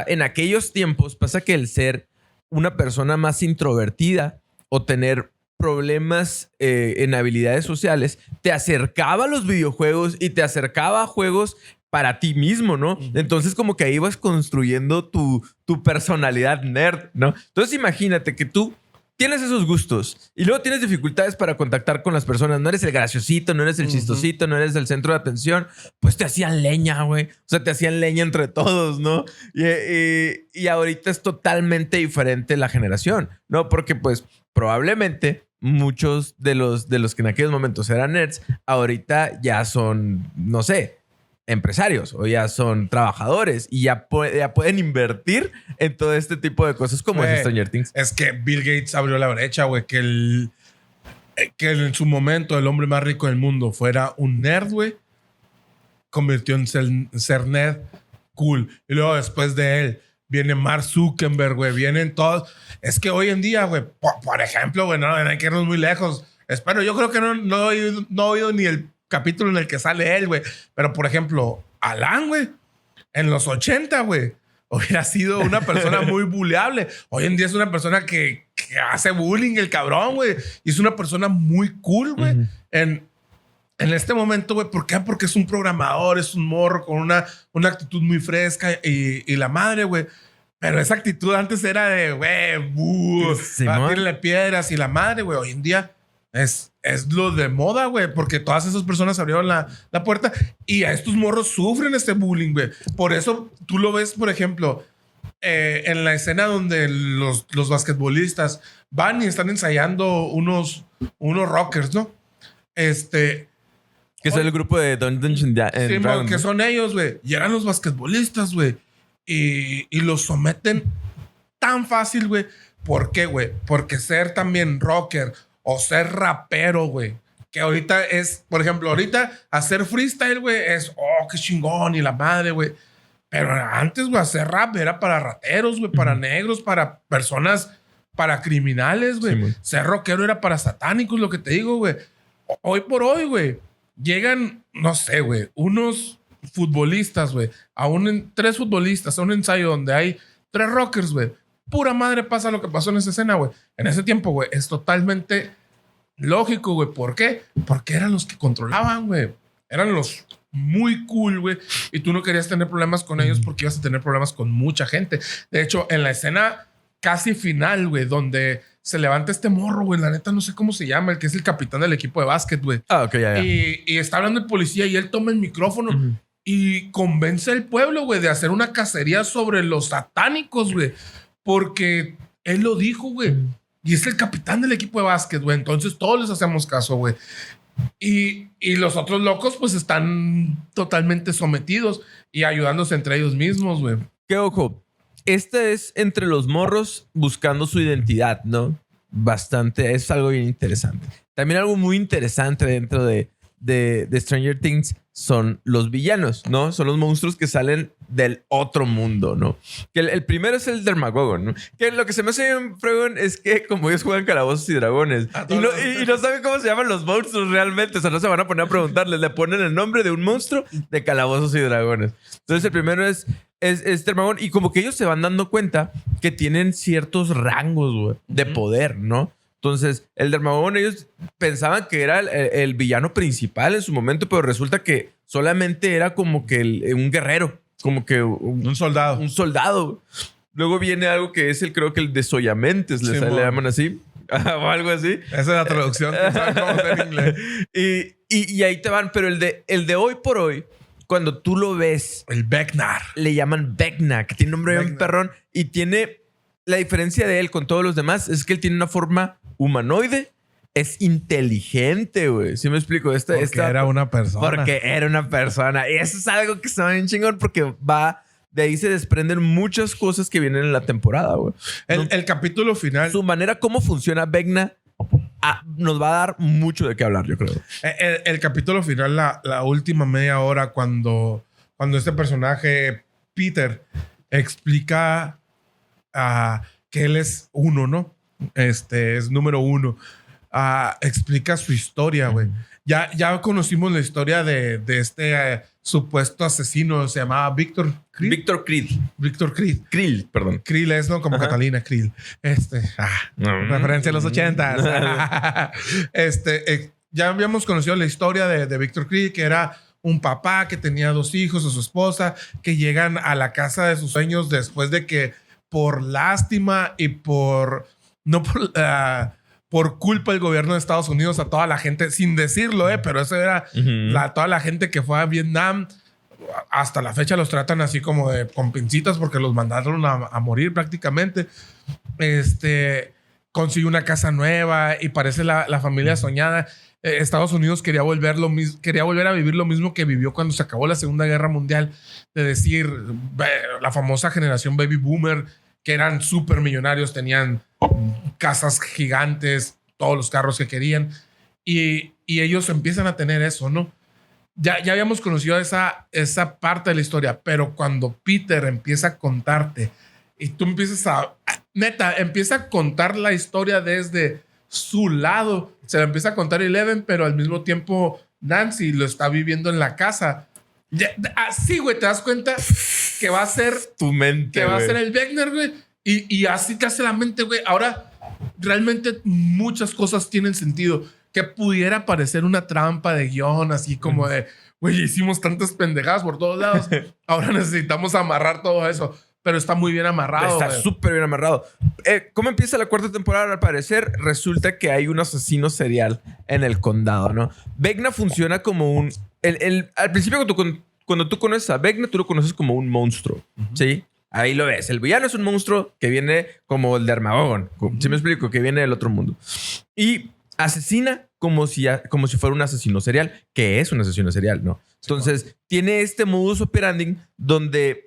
en aquellos tiempos, pasa que el ser una persona más introvertida o tener problemas en habilidades sociales te acercaba a los videojuegos y te acercaba a juegos para ti mismo, ¿no? Entonces como que ahí vas construyendo tu personalidad nerd, ¿no? Entonces imagínate que tú tienes esos gustos y luego tienes dificultades para contactar con las personas. No eres el graciosito, no eres el chistosito, no eres el centro de atención. Pues te hacían leña, güey. O sea, te hacían leña entre todos, ¿no? Y ahorita es totalmente diferente la generación, ¿no? Porque pues probablemente muchos de los que en aquellos momentos eran nerds, ahorita ya son, no sé, empresarios o ya son trabajadores y ya pueden invertir en todo este tipo de cosas como es Stranger Things. Es que Bill Gates abrió la brecha, güey, que en su momento el hombre más rico del mundo fuera un nerd, güey, convirtió en ser nerd cool. Y luego después de él viene Mark Zuckerberg, güey, vienen todos. Es que hoy en día, güey, por ejemplo, güey, no hay que irnos muy lejos. Yo creo que no he oído ni el capítulo en el que sale él, güey. Pero, por ejemplo, Alan, güey, en los 80, güey, hubiera sido una persona muy buleable. Hoy en día es una persona que hace bullying, el cabrón, güey. Y es una persona muy cool, güey. En este momento, güey, ¿por qué? Porque es un programador, es un morro con una actitud muy fresca y la madre, güey. Pero esa actitud antes era de, güey, batirle piedras y la madre, güey. Hoy en día es lo de moda, güey, porque todas esas personas abrieron la puerta y a estos morros sufren este bullying, güey. Por eso tú lo ves, por ejemplo, en la escena donde los basquetbolistas van y están ensayando unos rockers, ¿no? Que es el grupo de Dungeons and Dragons. Que son ellos, güey. Llegan los basquetbolistas, güey, y los someten tan fácil, güey. ¿Por qué, güey? Porque ser también rocker o ser rapero, güey, que ahorita es, por ejemplo, ahorita hacer freestyle, güey, es, qué chingón y la madre, güey. Pero antes, güey, hacer rap era para rateros, güey, para negros, para personas, para criminales, güey. Sí, ser rockero era para satánicos, lo que te digo, güey. Hoy por hoy, güey, llegan, no sé, güey, unos futbolistas, güey, tres futbolistas a un ensayo donde hay 3 rockers, güey. Pura madre pasa lo que pasó en esa escena, güey. En ese tiempo, güey, es totalmente lógico, güey. ¿Por qué? Porque eran los que controlaban, güey. Eran los muy cool, güey. Y tú no querías tener problemas con ellos porque ibas a tener problemas con mucha gente. De hecho, en la escena casi final, güey, donde se levanta este morro, güey. La neta no sé cómo se llama, el que es el capitán del equipo de básquet, güey. Ok, ya. Y está hablando el policía y él toma el micrófono y convence al pueblo, güey, de hacer una cacería sobre los satánicos, güey. Porque él lo dijo, güey. Y es el capitán del equipo de básquet, güey. Entonces todos les hacemos caso, güey. Y los otros locos, pues, están totalmente sometidos y ayudándose entre ellos mismos, güey. Que ojo, este es entre los morros buscando su identidad, ¿no? Bastante, es algo bien interesante. También algo muy interesante dentro de Stranger Things son los villanos, ¿no? Son los monstruos que salen del otro mundo, ¿no? Que el primero es el Dermagogon, ¿no? Que lo que se me hace bien fregón es que como ellos juegan calabozos y dragones y no saben cómo se llaman los monstruos realmente, o sea, no se van a poner a preguntarles, le ponen el nombre de un monstruo de calabozos y dragones. Entonces el primero es Dermagogon y como que ellos se van dando cuenta que tienen ciertos rangos, güey, de poder, ¿no? Entonces, el Dermagogon, ellos pensaban que era el villano principal en su momento, pero resulta que solamente era como que un guerrero, como que un soldado. Un soldado. Luego viene algo que es creo que el desollamentes, le llaman así, o algo así. Esa es la traducción, que saben cómo hacer en inglés. Y ahí te van, pero el de hoy por hoy, cuando tú lo ves, el Vecna, le llaman Vecna, que tiene un nombre bien perrón, y tiene la diferencia de él con todos los demás es que él tiene una forma humanoide, es inteligente, güey. ¿Sí me explico? Porque era una persona. Porque era una persona. Y eso es algo que está bien chingón porque de ahí se desprenden muchas cosas que vienen en la temporada, güey. El capítulo final. Su manera, cómo funciona Vecna, nos va a dar mucho de qué hablar, yo creo. El capítulo final, la última media hora, cuando este personaje, Peter, explica que él es uno, ¿no? Es número uno. Explica su historia, güey. Ya conocimos la historia de este supuesto asesino. Se llamaba Víctor Krill. Víctor Krill, perdón. Krill es, ¿no? Como Catalina Krill. Referencia a los 80s. Ya habíamos conocido la historia de Víctor Krill, que era un papá que tenía 2 hijos a su esposa, que llegan a la casa de sus sueños después de que por lástima y por culpa del gobierno de Estados Unidos a toda la gente, sin decirlo, pero eso era toda la gente que fue a Vietnam. Hasta la fecha los tratan así como con pincitas porque los mandaron a morir prácticamente. Consiguió una casa nueva y parece la familia soñada. Estados Unidos quería volver a vivir lo mismo que vivió cuando se acabó la Segunda Guerra Mundial, de decir, la famosa generación baby boomer, que eran súper millonarios, tenían casas gigantes, todos los carros que querían, y ellos empiezan a tener eso, ¿no? Ya habíamos conocido esa parte de la historia, pero cuando Peter empieza a contarte y tú empieza a contar la historia desde su lado, se la empieza a contar Eleven, pero al mismo tiempo Nancy lo está viviendo en la casa. Así, güey, te das cuenta que va a ser tu mente, que va a ser el Vecna, güey, y así te hace la mente, güey. Ahora realmente muchas cosas tienen sentido, que pudiera parecer una trampa de guión, así como de, güey, hicimos tantas pendejadas por todos lados, ahora necesitamos amarrar todo eso. Pero está muy bien amarrado. Está súper bien amarrado. ¿Cómo empieza la 4ª temporada? Al parecer, resulta que hay un asesino serial en el condado, ¿no? Vecna funciona como un... al principio, cuando tú conoces a Vecna, tú lo conoces como un monstruo, ¿sí? Ahí lo ves. El villano es un monstruo que viene como el Dermagogon. ¿Sí me explico? Que viene del otro mundo. Y asesina como si fuera un asesino serial, que es un asesino serial, ¿no? Entonces, tiene este modus operandi donde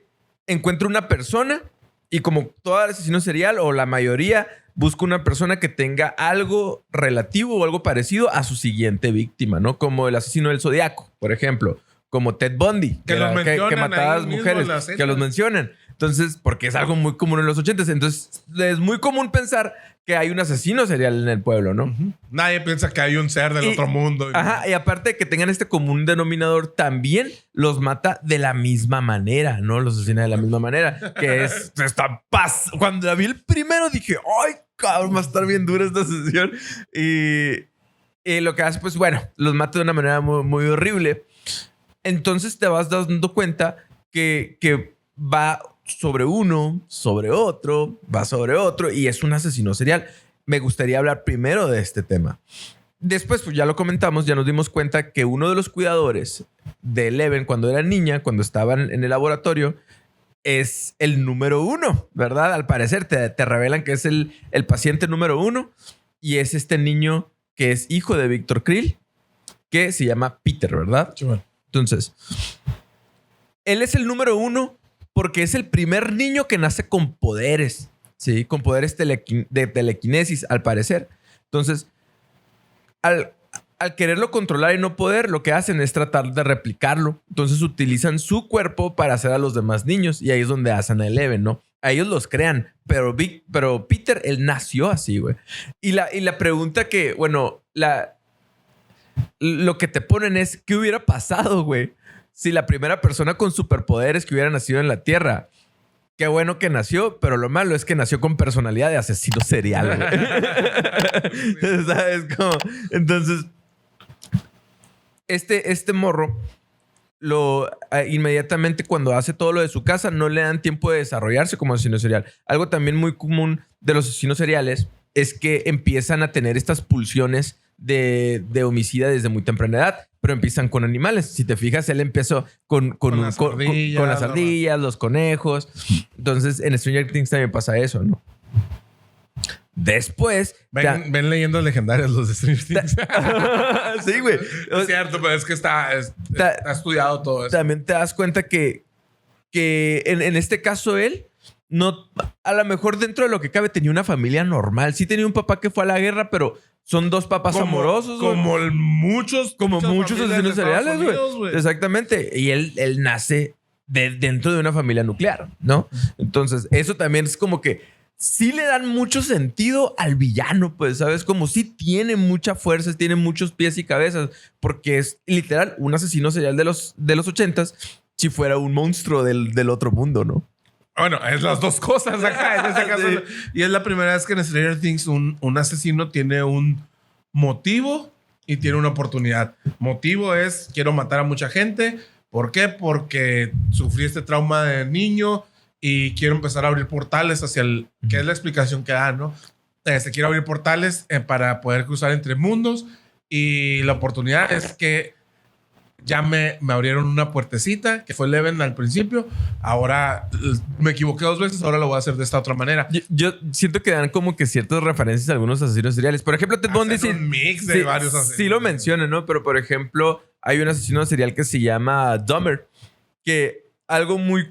encuentra una persona y como todo asesino serial o la mayoría busca una persona que tenga algo relativo o algo parecido a su siguiente víctima, ¿no? Como el asesino del Zodiaco, por ejemplo. Como Ted Bundy, que mataba a las mujeres, que los mencionan. Entonces, porque es algo muy común en los 80s. Entonces, es muy común pensar que hay un asesino serial en el pueblo, ¿no? Nadie piensa que hay un ser del otro mundo. Y aparte de que tengan este común denominador, también los mata de la misma manera, ¿no? Los asesina de la misma manera. Que es esta paz. Cuando la vi el primero dije, ¡ay, cabrón! Va a estar bien dura esta sesión. Y lo que hace, pues, bueno, los mata de una manera muy, muy horrible. Entonces te vas dando cuenta que va sobre uno, sobre otro, va sobre otro y es un asesino serial. Me gustaría hablar primero de este tema. después, pues ya lo comentamos, ya nos dimos cuenta que uno de los cuidadores de Eleven cuando era niña, cuando estaban en el laboratorio, es el número 1, ¿verdad? Al parecer te revelan que es el paciente número 1 y es este niño que es hijo de Víctor Krill, que se llama Peter, ¿verdad? Sí, bueno. Entonces, él es el número 1 porque es el primer niño que nace con poderes, ¿sí? Con poderes de telequinesis, al parecer. Entonces, al quererlo controlar y no poder, lo que hacen es tratar de replicarlo. Entonces utilizan su cuerpo para hacer a los demás niños. Y ahí es donde hacen a Eleven, ¿no? A ellos los crean. Pero Peter, él nació así, güey. Y la pregunta que, bueno, lo que te ponen es, ¿qué hubiera pasado, güey? Si la primera persona con superpoderes que hubiera nacido en la Tierra... Qué bueno que nació, pero lo malo es que nació con personalidad de asesino serial, güey. ¿Sabes cómo? Entonces... Este morro inmediatamente cuando hace todo lo de su casa no le dan tiempo de desarrollarse como asesino serial. Algo también muy común de los asesinos seriales es que empiezan a tener estas pulsiones de homicida desde muy temprana edad, pero empiezan con animales. Si te fijas, él empezó con las ardillas, los conejos. Entonces en Stranger Things también pasa eso, ¿no? Después... Ven leyendas legendarias los de Stranger Things. Sí, güey. Es cierto, pero es que está estudiado todo eso. También te das cuenta que en este caso él no... A lo mejor dentro de lo que cabe tenía una familia normal. Sí tenía un papá que fue a la guerra, pero son dos papás amorosos. Como muchos asesinos seriales, güey. Exactamente. Y él nace dentro de una familia nuclear, ¿no? Entonces, eso también es como que sí le dan mucho sentido al villano, pues, ¿sabes? Como sí tiene mucha fuerza, tiene muchos pies y cabezas, porque es literal un asesino serial de los 80s si fuera un monstruo del otro mundo, ¿no? Bueno, es las dos cosas acá en este caso. Sí. Y es la primera vez que en Stranger Things un asesino tiene un motivo y tiene una oportunidad. Motivo es, quiero matar a mucha gente. ¿Por qué? Porque sufrí este trauma de niño y quiero empezar a abrir portales hacia que es la explicación que da, ¿no? Quiero abrir portales para poder cruzar entre mundos y la oportunidad es que ya me abrieron una puertecita que fue Eleven al principio. Ahora me equivoqué 2 veces, ahora lo voy a hacer de esta otra manera. Yo siento que dan como que ciertas referencias a algunos asesinos seriales. Por ejemplo, Ted Bundy un mix de varios asesinos. Sí lo mencionan, ¿no? Pero por ejemplo, hay un asesino serial que se llama Dahmer, que algo muy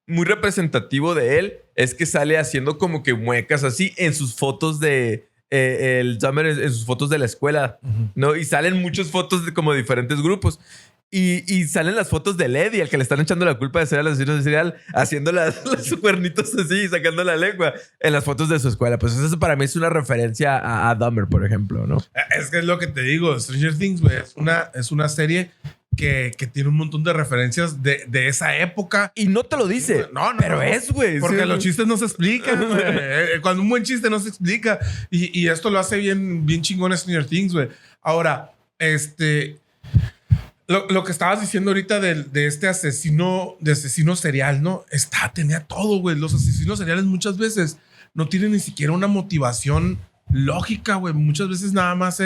representativo de él es que sale haciendo como que muecas así en sus fotos de... el Dahmer en sus fotos de la escuela, ¿no? Y salen muchas fotos de como diferentes grupos. Y salen las fotos de Eddie, al que le están echando la culpa de ser el asesino serial, haciendo los cuernitos así, sacando la lengua en las fotos de su escuela. Pues eso para mí es una referencia a Dahmer, por ejemplo, ¿no? Es que es lo que te digo. Stranger Things, güey, es una serie que tiene un montón de referencias de esa época. Y no te lo dice. No, pero es, güey. Porque sí, los chistes no se explican, güey. Cuando un buen chiste no se explica. Y esto lo hace bien chingón Stranger Things, güey. Ahora, Lo que estabas diciendo ahorita de este asesino serial, ¿no? Tenía todo, güey. Los asesinos seriales muchas veces no tienen ni siquiera una motivación lógica, güey. Muchas veces nada más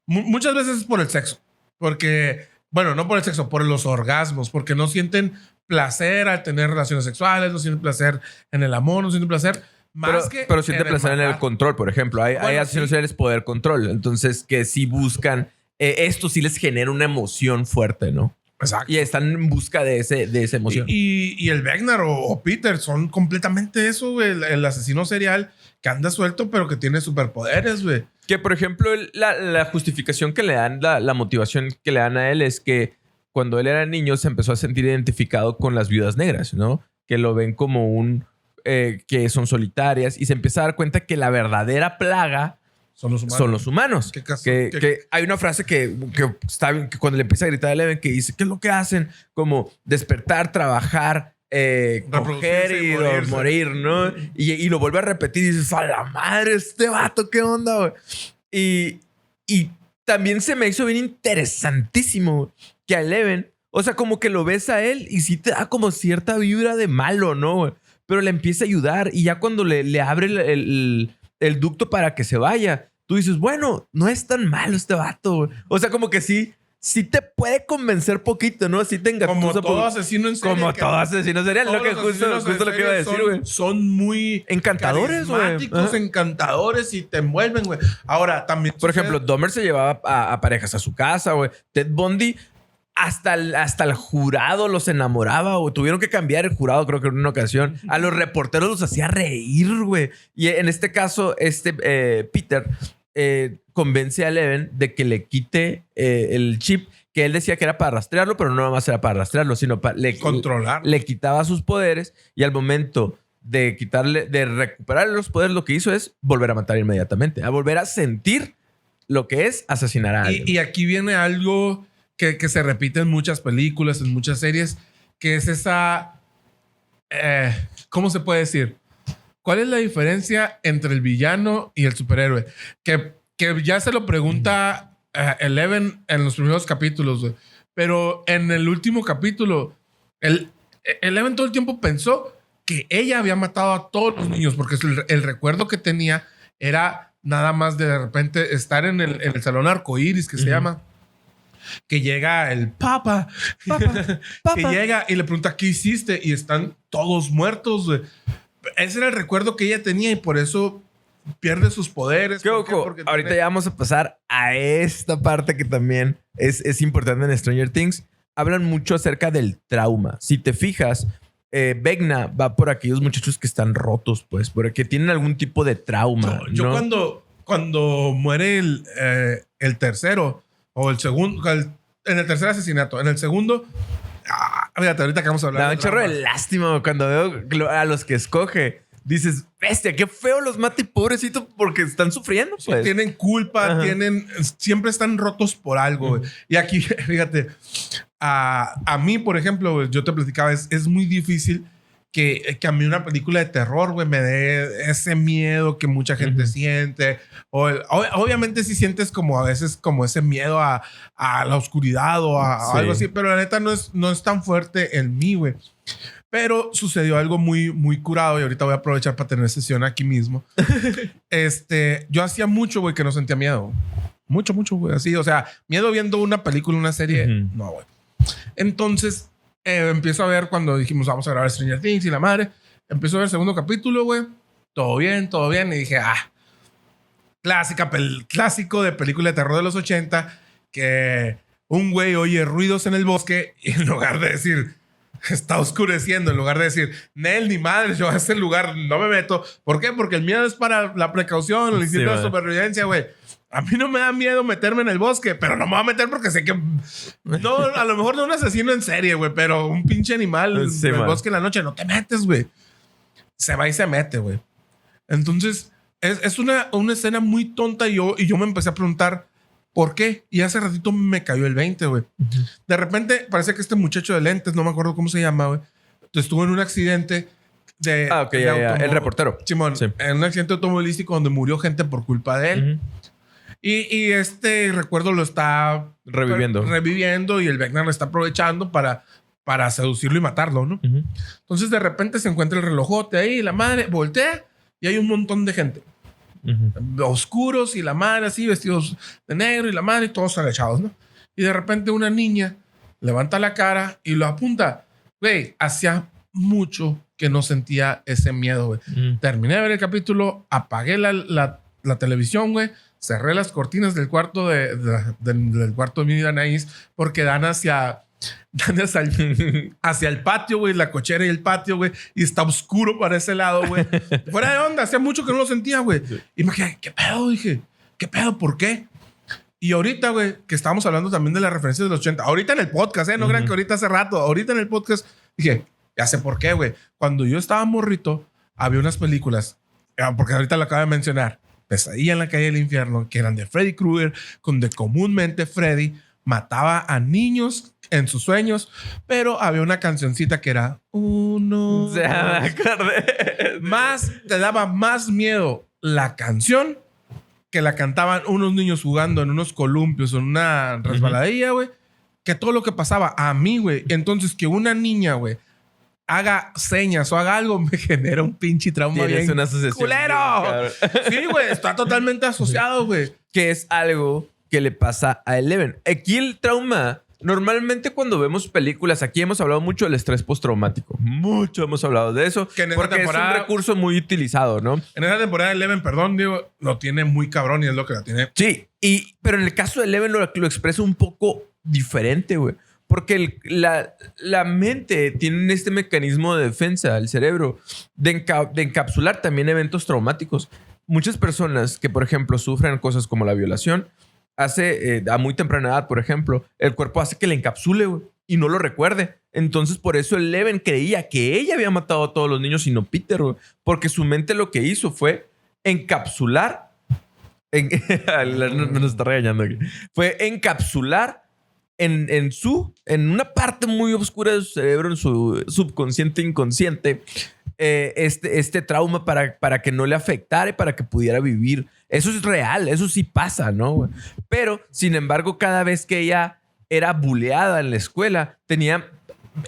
muchas veces es por el sexo. Porque, bueno, no por el sexo, por los orgasmos. Porque no sienten placer al tener relaciones sexuales, no sienten placer en el amor, no sienten placer... Pero sienten placer en el control, por ejemplo. Hay asesinos seriales poder control. Entonces, que sí buscan... esto sí les genera una emoción fuerte, ¿no? Exacto. Y están en busca de esa emoción. Y el Vecna o Peter son completamente eso, güey. El asesino serial que anda suelto, pero que tiene superpoderes, güey. Que, por ejemplo, la justificación que le dan, la motivación que le dan a él es que cuando él era niño se empezó a sentir identificado con las viudas negras, ¿no? Que lo ven como que son solitarias y se empieza a dar cuenta que la verdadera plaga son los humanos. Que hay una frase que cuando le empieza a gritar a Eleven que dice, ¿qué es lo que hacen? Como despertar, trabajar, coger y morir, ¿no? Y lo vuelve a repetir y dices, ¡a la madre este vato! ¿Qué onda, güey? Y también se me hizo bien interesantísimo que a Eleven, o sea, como que lo ves a él y sí te da como cierta vibra de malo, ¿no, güey? Pero le empieza a ayudar y ya cuando le abre el ducto para que se vaya, tú dices, bueno, no es tan malo este vato, güey. O sea, como que sí te puede convencer poquito, ¿no? Sí te engatusa. Como todo asesino en serie. Como todo asesino serial. Lo que justo lo que iba a decir, güey. Son muy encantadores, güey. Carismáticos, encantadores y te envuelven, güey. Ahora, también... Por ejemplo, Dahmer se llevaba a parejas a su casa, güey. Ted Bundy... Hasta el jurado los enamoraba, o tuvieron que cambiar el jurado, creo que en una ocasión. A los reporteros los hacía reír, güey. Y en este caso, Peter convence a Eleven de que le quite el chip, que él decía que era para rastrearlo, pero no nada más era para rastrearlo, sino para controlar. Le quitaba sus poderes y al momento de recuperarle los poderes, lo que hizo es volver a matar inmediatamente, a volver a sentir lo que es asesinar a alguien. Y aquí viene algo que se repite en muchas películas, en muchas series, que es esa... ¿cómo se puede decir? ¿Cuál es la diferencia entre el villano y el superhéroe? Que ya se lo pregunta Eleven en los primeros capítulos, güey. Pero en el último capítulo, Eleven todo el tiempo pensó que ella había matado a todos los niños, porque el recuerdo que tenía era nada más de repente estar en el salón arcoíris, que se llama. Que llega el papá. Que llega y le pregunta, ¿qué hiciste? Y están todos muertos, güey. Ese era el recuerdo que ella tenía y por eso pierde sus poderes. Porque ahorita ya vamos a pasar a esta parte que también es importante en Stranger Things. Hablan mucho acerca del trauma. Si te fijas, Vecna va por aquellos muchachos que están rotos, pues, porque tienen algún tipo de trauma. Yo cuando muere el tercero o el segundo, en el tercer asesinato, en el segundo, fíjate, ahorita que vamos a hablar. Da un chorro de lástima cuando veo a los que escoge. Dices, bestia, qué feo los mate, pobrecito, porque están sufriendo, pues. Sí, tienen culpa, siempre están rotos por algo, güey. Y aquí, fíjate, a mí, por ejemplo, güey, yo te platicaba, es muy difícil que a mí una película de terror, güey, me dé ese miedo que mucha gente siente. Obviamente sí sientes como a veces como ese miedo a la oscuridad o a algo así, pero la neta no es tan fuerte en mí, güey. Pero sucedió algo muy, muy curado y ahorita voy a aprovechar para tener sesión aquí mismo. Yo hacía mucho, güey, que no sentía miedo. Mucho, güey, así. O sea, miedo viendo una película, una serie. No, güey. Entonces, empiezo a ver cuando dijimos vamos a grabar Stranger Things y la madre. Empiezo a ver el segundo capítulo, güey. Todo bien. Y dije, clásico de película de terror de los 80, que un güey oye ruidos en el bosque y en lugar de decir, está oscureciendo, en lugar de decir, Nel, ni madre, yo a ese lugar no me meto. ¿Por qué? Porque el miedo es para la precaución, el instinto de supervivencia, güey. A mí no me da miedo meterme en el bosque, pero no me voy a meter porque sé que... No, a lo mejor no un asesino en serie, güey, pero un pinche animal en el bosque en la noche, no te metes, güey. Se va y se mete, güey. Entonces, es una escena muy tonta y yo me empecé a preguntar ¿por qué? Y hace ratito me cayó el 20, güey. De repente, parece que este muchacho de lentes, no me acuerdo cómo se llama, güey, estuvo en un accidente de... el reportero. Simón, en un accidente automovilístico donde murió gente por culpa de él. Y este recuerdo lo está reviviendo y el Vecna lo está aprovechando para seducirlo y matarlo, ¿no? Entonces de repente se encuentra el relojote ahí, la madre voltea y hay un montón de gente. Oscuros y la madre así, vestidos de negro y la madre todos agachados, ¿no? Y de repente una niña levanta la cara y lo apunta. Güey, hacía mucho que no sentía ese miedo, güey. Terminé de ver el capítulo, apagué la televisión, güey. Cerré las cortinas del cuarto del cuarto de mi Anaís porque dan hacia el patio, güey, la cochera y el patio, güey, y está oscuro para ese lado, güey. Fuera de onda, hacía mucho que no lo sentía, güey. Y me quedé, ¿qué pedo? Dije, ¿qué pedo? ¿Por qué? Y ahorita, güey, que estábamos hablando también de las referencias de los 80, ahorita en el podcast, no crean que ahorita hace rato, ahorita en el podcast, dije, ya sé por qué, güey. Cuando yo estaba morrito, había unas películas, porque ahorita lo acabo de mencionar, Pesadilla en la calle del infierno, que eran de Freddy Krueger, donde comúnmente Freddy mataba a niños en sus sueños, pero había una cancioncita que era uno. O sea, me acordé. Te daba más miedo la canción que la cantaban unos niños jugando en unos columpios o en una resbaladilla, güey, que todo lo que pasaba a mí, güey. Entonces, que una niña, güey, haga señas o haga algo, me genera un pinche trauma. Tienes bien una asociación. ¡culero! Sí, güey, está totalmente asociado, güey. Que es algo que le pasa a Eleven. Aquí el trauma, normalmente cuando vemos películas, aquí hemos hablado mucho del estrés postraumático. Mucho hemos hablado de eso. Que en esta porque temporada- es un recurso muy utilizado, ¿no? En esa temporada Eleven, perdón, digo, lo tiene muy cabrón y es lo que la tiene. Sí, pero en el caso de Eleven lo expresa un poco diferente, güey. Porque la mente tiene este mecanismo de defensa, el cerebro, de encapsular también eventos traumáticos. Muchas personas que, por ejemplo, sufren cosas como la violación, a muy temprana edad, por ejemplo, el cuerpo hace que le encapsule, güey, y no lo recuerde. Entonces, por eso Eleven creía que ella había matado a todos los niños y no Peter, güey. Porque su mente lo que hizo fue encapsular. Nos está regañando aquí. Fue encapsular en una parte muy oscura de su cerebro, en su subconsciente inconsciente, este trauma para que no le afectara y para que pudiera vivir. Eso es real, eso sí pasa, ¿no? Pero, sin embargo, cada vez que ella era buleada en la escuela, tenía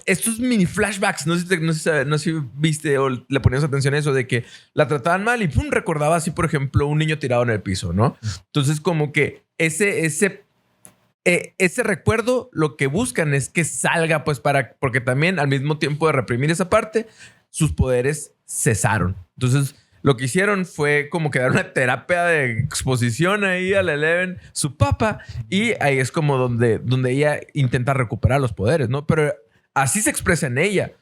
estos mini flashbacks. No sé si viste o le ponías atención a eso, de que la trataban mal y pum, recordaba así, por ejemplo, un niño tirado en el piso, ¿no? Entonces, como que ese recuerdo, lo que buscan es que salga, pues, porque también al mismo tiempo de reprimir esa parte, sus poderes cesaron. Entonces, lo que hicieron fue como que dar una terapia de exposición ahí a la Eleven, su papá, y ahí es como donde ella intenta recuperar los poderes, ¿no? Pero así se expresa en ella.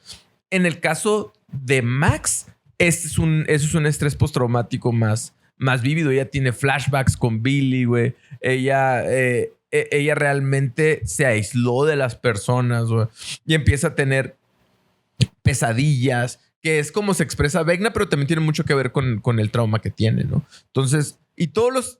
En el caso de Max, eso es un estrés postraumático más vívido. Ella tiene flashbacks con Billy, güey. Ella realmente se aisló de las personas, güey, y empieza a tener pesadillas, que es como se expresa Vecna, pero también tiene mucho que ver con el trauma que tiene, ¿no? Entonces, y todos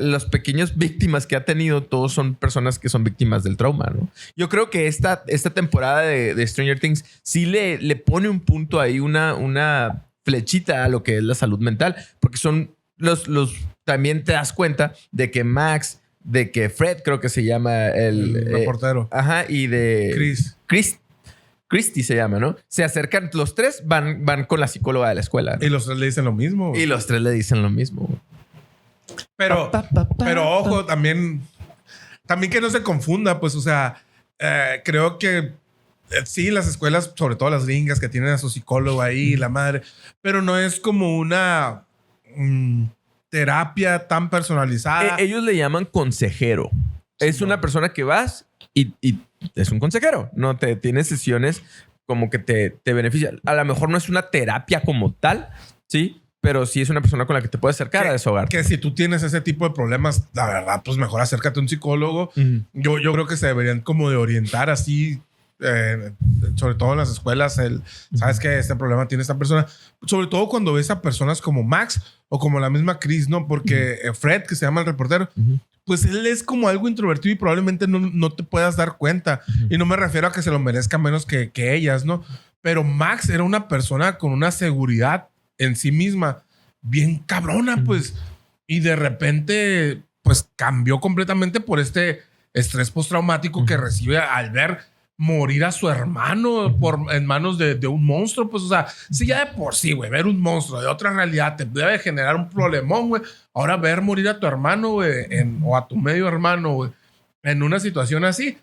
los pequeños víctimas que ha tenido, todos son personas que son víctimas del trauma, ¿no? Yo creo que esta temporada de Stranger Things sí le pone un punto ahí, una flechita a lo que es la salud mental, porque son también te das cuenta de que Max, de que Fred, creo que se llama El reportero. Ajá, y de Christy se llama, ¿no? Se acercan, los tres van con la psicóloga de la escuela, ¿no? Y los tres le dicen lo mismo. Y los tres le dicen lo mismo. Pero ojo, también que no se confunda, pues, o sea, creo que sí, las escuelas, sobre todo las gringas que tienen a su psicólogo ahí, la madre, pero no es como una terapia tan personalizada. Ellos le llaman consejero. Sí, es una persona que vas y es un consejero. No te tiene sesiones como que te beneficia. A lo mejor no es una terapia como tal, ¿sí? Pero sí es una persona con la que te puedes acercar a desahogarte. Que si tú tienes ese tipo de problemas, la verdad, pues mejor acércate a un psicólogo. Yo creo que se deberían como de orientar así, sobre todo en las escuelas, ¿sabes qué? Este problema tiene esta persona. Sobre todo cuando ves a personas como Max o como la misma Chris, ¿no? Porque Fred, que se llama el reportero, pues él es como algo introvertido y probablemente no te puedas dar cuenta. Y no me refiero a que se lo merezca menos que ellas, ¿no? Pero Max era una persona con una seguridad en sí misma bien cabrona, pues. Y de repente, pues cambió completamente por este estrés postraumático que recibe al ver morir a su hermano en manos de un monstruo. Pues, o sea, si ya de por sí, güey, ver un monstruo de otra realidad te debe generar un problemón, güey. Ahora ver morir a tu hermano, güey, o a tu medio hermano, güey, en una situación así,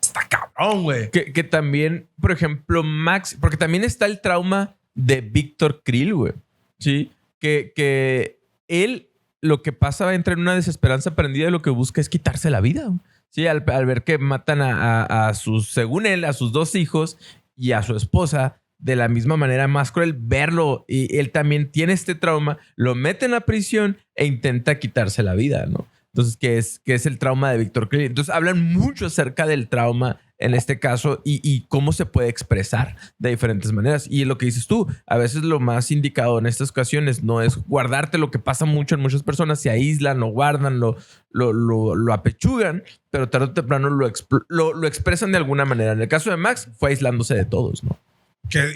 está cabrón, güey. Que también, por ejemplo, Max, porque también está el trauma de Víctor Krill, güey. Sí, que él, lo que pasa, entra en una desesperanza prendida y lo que busca es quitarse la vida, güey. Sí, al ver que matan a sus, según él, a sus dos hijos y a su esposa de la misma manera más cruel, verlo, y él también tiene este trauma, lo mete en la prisión e intenta quitarse la vida, ¿no? Entonces, que es el trauma de Víctor Krill. Entonces, hablan mucho acerca del trauma en este caso y cómo se puede expresar de diferentes maneras. Y lo que dices tú, a veces lo más indicado en estas ocasiones no es guardarte, lo que pasa mucho en muchas personas, se aíslan, lo guardan, lo apechugan, pero tarde o temprano lo expresan de alguna manera. En el caso de Max, fue aislándose de todos, ¿no?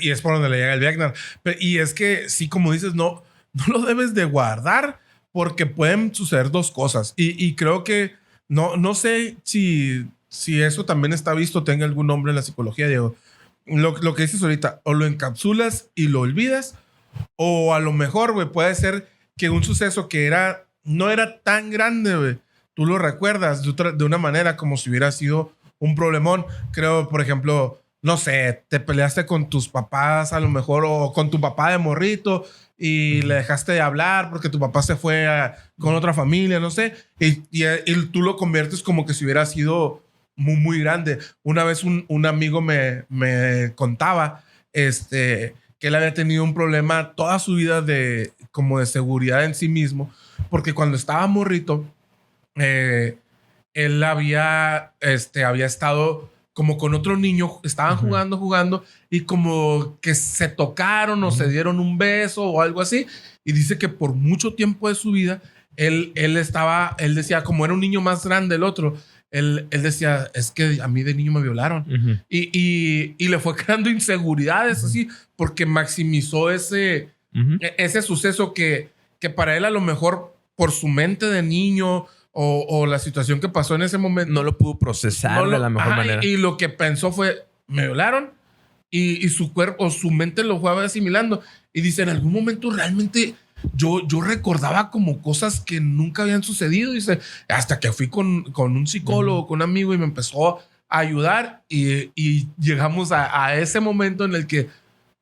Y es por donde le llega el Vecna. Y es que, sí, como dices, no lo debes de guardar porque pueden suceder dos cosas. Y creo que no sé si eso también está visto, tenga algún nombre en la psicología, Diego. lo que dices ahorita, o lo encapsulas y lo olvidas, o a lo mejor, güey, puede ser que un suceso que no era tan grande, güey, tú lo recuerdas de una manera como si hubiera sido un problemón. Creo, por ejemplo, no sé, te peleaste con tus papás a lo mejor, o con tu papá de morrito, y le dejaste de hablar porque tu papá se fue con otra familia, no sé, y tú lo conviertes como que si hubiera sido muy, muy grande. Una vez un amigo me contaba que él había tenido un problema toda su vida como de seguridad en sí mismo, porque cuando estaba morrito, él había estado como con otro niño, estaban jugando y como que se tocaron o se dieron un beso o algo así. Y dice que por mucho tiempo de su vida, él decía, como era un niño más grande el otro, él decía, es que a mí de niño me violaron. Y le fue creando inseguridades así, porque maximizó ese suceso que para él a lo mejor por su mente de niño o la situación que pasó en ese momento, no lo pudo procesar de la mejor manera. Y lo que pensó fue, me violaron, y su cuerpo o su mente lo fue asimilando. Y dice, en algún momento realmente yo recordaba como cosas que nunca habían sucedido. Dice, hasta que fui con un psicólogo, con un amigo, y me empezó a ayudar, y llegamos a ese momento en el que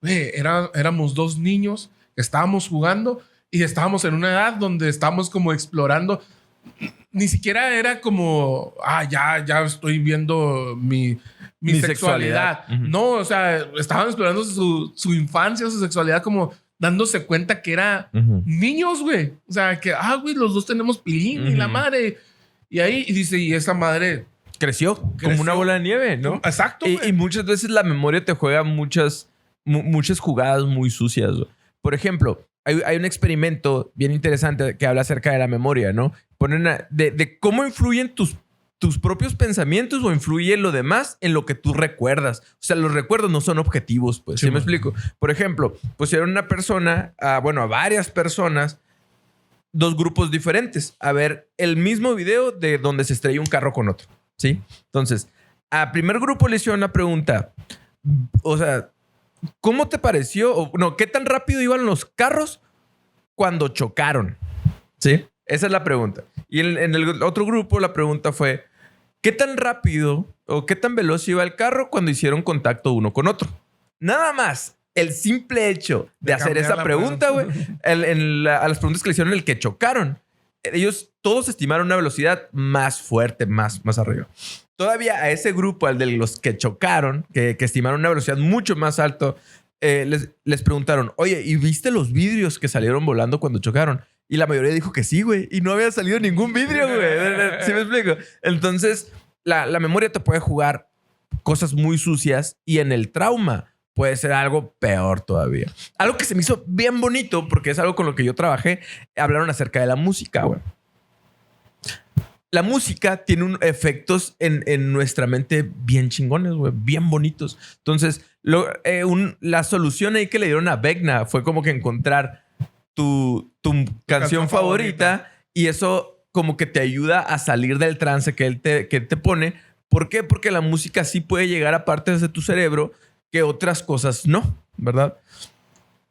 éramos dos niños que estábamos jugando y estábamos en una edad donde estábamos como explorando. Ni siquiera era como, ya estoy viendo mi sexualidad. No, o sea, estaban explorando su infancia, su sexualidad, como dándose cuenta que era niños, güey. O sea, que, güey, los dos tenemos pilín y la madre. Y ahí, y dice, y esa madre creció como una bola de nieve, ¿no? Exacto. Y muchas veces la memoria te juega muchas jugadas muy sucias, güey. Por ejemplo, hay un experimento bien interesante que habla acerca de la memoria, ¿no? Ponen de cómo influyen tus propios pensamientos o influye lo demás en lo que tú recuerdas. O sea, los recuerdos no son objetivos, pues. ¿Sí me explico? Por ejemplo, pusieron una persona, a varias personas, dos grupos diferentes, a ver el mismo video de donde se estrella un carro con otro, ¿sí? Entonces, al primer grupo le hicieron una pregunta. O sea, ¿cómo te pareció? ¿Qué tan rápido iban los carros cuando chocaron? ¿Sí? Esa es la pregunta. Y en el otro grupo la pregunta fue, ¿qué tan rápido o qué tan veloz iba el carro cuando hicieron contacto uno con otro? Nada más el simple hecho de hacer esa pregunta, güey, a las preguntas que le hicieron el que chocaron, ellos todos estimaron una velocidad más fuerte, más arriba. Todavía a ese grupo, al de los que chocaron, que estimaron una velocidad mucho más alta, les preguntaron, oye, ¿y viste los vidrios que salieron volando cuando chocaron? Y la mayoría dijo que sí, güey. Y no había salido ningún vidrio, güey. ¿Sí me explico? Entonces, la memoria te puede jugar cosas muy sucias y en el trauma puede ser algo peor todavía. Algo que se me hizo bien bonito, porque es algo con lo que yo trabajé, hablaron acerca de la música, güey. La música tiene efectos en nuestra mente bien chingones, güey. Bien bonitos. Entonces, la solución ahí que le dieron a Vecna fue como que encontrar tu canción favorita, y eso como que te ayuda a salir del trance que él te pone. ¿Por qué? Porque la música sí puede llegar a partes de tu cerebro que otras cosas no, ¿verdad?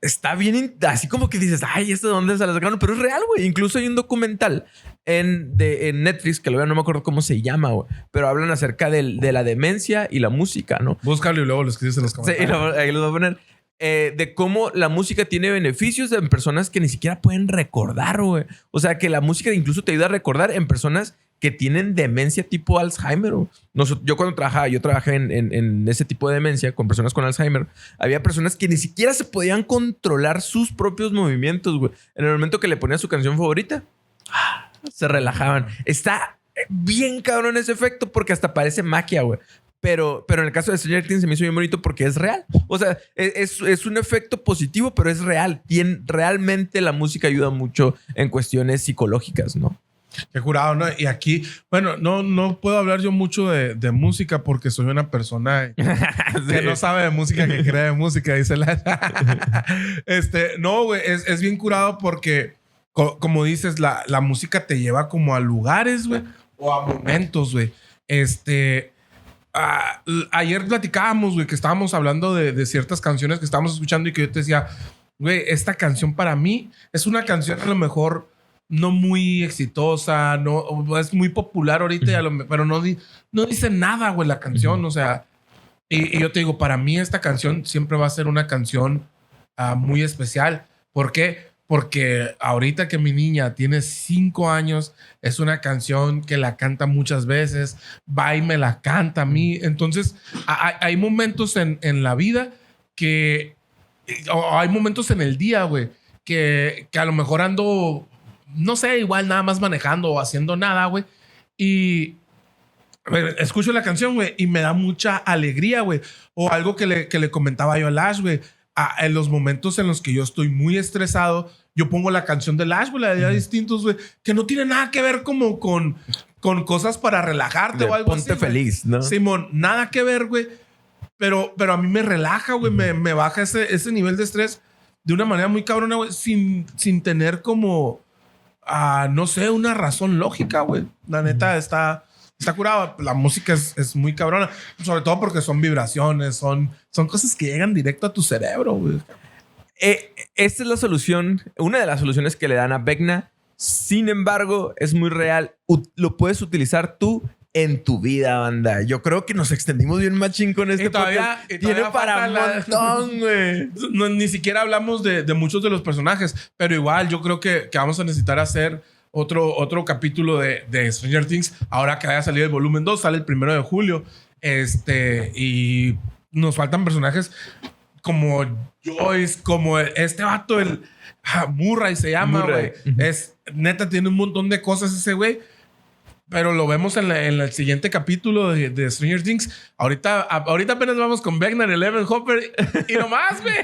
Está bien, así como que dices, ay, ¿esto de dónde se la sacaron? Pero es real, güey. Incluso hay un documental en Netflix, que lo veo, no me acuerdo cómo se llama, güey, pero hablan acerca de la demencia y la música, ¿no? Búscalo y luego lo escribes en los comentarios. Sí, ahí lo voy a poner. De cómo la música tiene beneficios en personas que ni siquiera pueden recordar, güey. O sea, que la música incluso te ayuda a recordar en personas que tienen demencia tipo Alzheimer. Yo cuando trabajé en ese tipo de demencia con personas con Alzheimer. Había personas que ni siquiera se podían controlar sus propios movimientos, güey. En el momento que le ponían su canción favorita, se relajaban. Está bien cabrón ese efecto porque hasta parece magia, güey. Pero en el caso de Stranger Things se me hizo bien bonito porque es real. O sea, es un efecto positivo, pero es real. Realmente la música ayuda mucho en cuestiones psicológicas, ¿no? Qué curado, ¿no? Y aquí, bueno, no puedo hablar yo mucho de música porque soy una persona que no sabe de música, que cree de música, dice la... No, güey, es bien curado porque, como dices, la música te lleva como a lugares, güey, o a momentos, güey. ayer platicábamos, güey, que estábamos hablando de ciertas canciones que estábamos escuchando y que yo te decía, güey, esta canción para mí es una canción a lo mejor no muy exitosa, no es muy popular ahorita, pero no dice nada, güey, la canción, o sea, y yo te digo, para mí esta canción siempre va a ser una canción muy especial. ¿Por qué? Porque ahorita que mi niña tiene 5 años, es una canción que la canta muchas veces, va y me la canta a mí. Entonces, hay momentos en la vida o hay momentos en el día, güey, que a lo mejor ando, no sé, igual nada más manejando o haciendo nada, güey, y escucho la canción, güey, y me da mucha alegría, güey. O algo que le comentaba yo a Lash, güey. En los momentos en los que yo estoy muy estresado, yo pongo la canción de Lash, güey, la de Días Distintos, güey, que no tiene nada que ver como con cosas para relajarte o algo ponte así. feliz, ¿no? Simón, nada que ver, güey. Pero a mí me relaja, güey. Me baja ese nivel de estrés de una manera muy cabrona, güey, sin tener como, no sé, una razón lógica, güey. La neta está curada. La música es muy cabrona. Sobre todo porque son vibraciones, son cosas que llegan directo a tu cerebro, güey. Esta es la solución, una de las soluciones que le dan a Vecna. Sin embargo, es muy real. Lo puedes utilizar tú en tu vida, banda. Yo creo que nos extendimos bien machín con este podcast. Tiene para un montón, güey. Ni siquiera hablamos de muchos de los personajes, pero igual yo creo que vamos a necesitar hacer otro capítulo de Stranger Things. Ahora que haya salido el volumen 2, sale el 1 de julio. Y nos faltan personajes como Joyce, como este vato, el Murray se llama, güey. Neta, tiene un montón de cosas ese güey. Pero lo vemos en el siguiente capítulo de Stranger Things. Ahorita apenas vamos con Vecna, Eleven, Hopper y nomás, güey.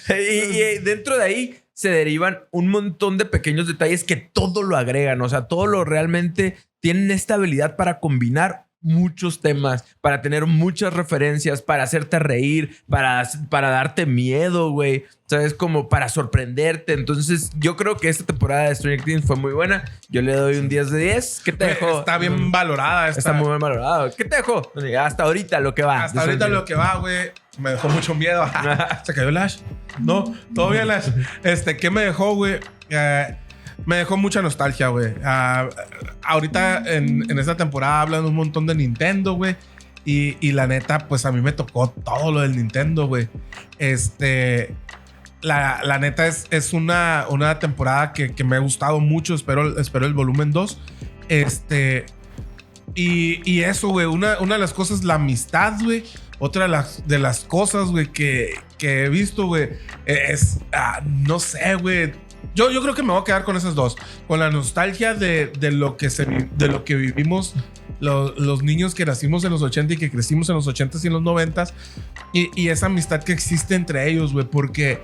y dentro de ahí se derivan un montón de pequeños detalles que todo lo agregan. O sea, todo lo realmente tienen esta habilidad para combinar muchos temas, para tener muchas referencias, para hacerte reír, para darte miedo, güey. ¿Sabes? Como para sorprenderte. Entonces, yo creo que esta temporada de Stranger Things fue muy buena. Yo le doy un 10 de 10. ¿Qué te dejó? Está bien valorada. Está muy bien valorada. ¿Qué te dejó? Hasta ahorita lo que va. Hasta ahorita lo que va, güey. Me dejó mucho miedo. ¿Se cayó Lash? No, todo bien, Lash. ¿Qué me dejó, güey? Me dejó mucha nostalgia, güey. Ahorita en esta temporada hablan un montón de Nintendo, güey. Y la neta, pues a mí me tocó todo lo del Nintendo, güey. La neta es una temporada que me ha gustado mucho. Espero el volumen 2. Y eso, güey. Una de las cosas, la amistad, güey. Otra de las cosas, güey, que he visto, güey, es... no sé, güey. Yo creo que me voy a quedar con esas dos. Con la nostalgia de lo que vivimos los niños que nacimos en los 80 y que crecimos en los 80s y en los 90s. Y esa amistad que existe entre ellos, güey. Porque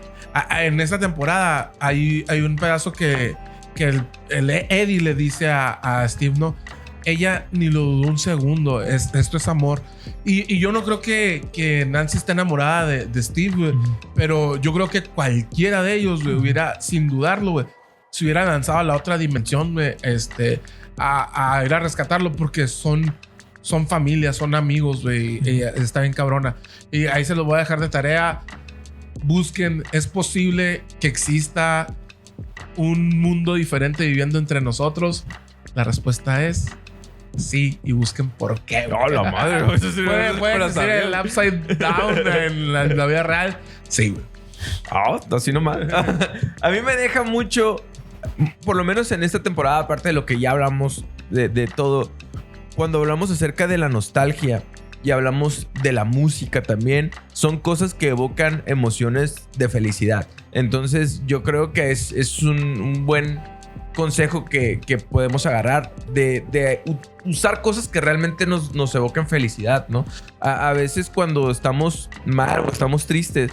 en esta temporada hay un pedazo que el Eddie le dice a Steve, ¿no? Ella ni lo dudó un segundo. Esto es amor. Y yo no creo que Nancy esté enamorada de Steve, güey. Pero yo creo que cualquiera de ellos, güey, hubiera, sin dudarlo, güey, se hubiera lanzado a la otra dimensión, güey, a ir a rescatarlo porque son familias, son amigos, güey. Ella está bien cabrona. Y ahí se los voy a dejar de tarea. Busquen, es posible que exista un mundo diferente viviendo entre nosotros. La respuesta es sí, y busquen por qué. No, la madre. Puede existir el upside down en la vida real. Sí, güey. Así nomás. A mí me deja mucho, por lo menos en esta temporada, aparte de lo que ya hablamos de todo, cuando hablamos acerca de la nostalgia y hablamos de la música también, son cosas que evocan emociones de felicidad. Entonces yo creo que es un buen consejo que podemos agarrar de usar cosas que realmente nos evoquen felicidad, ¿no? A veces cuando estamos mal o estamos tristes,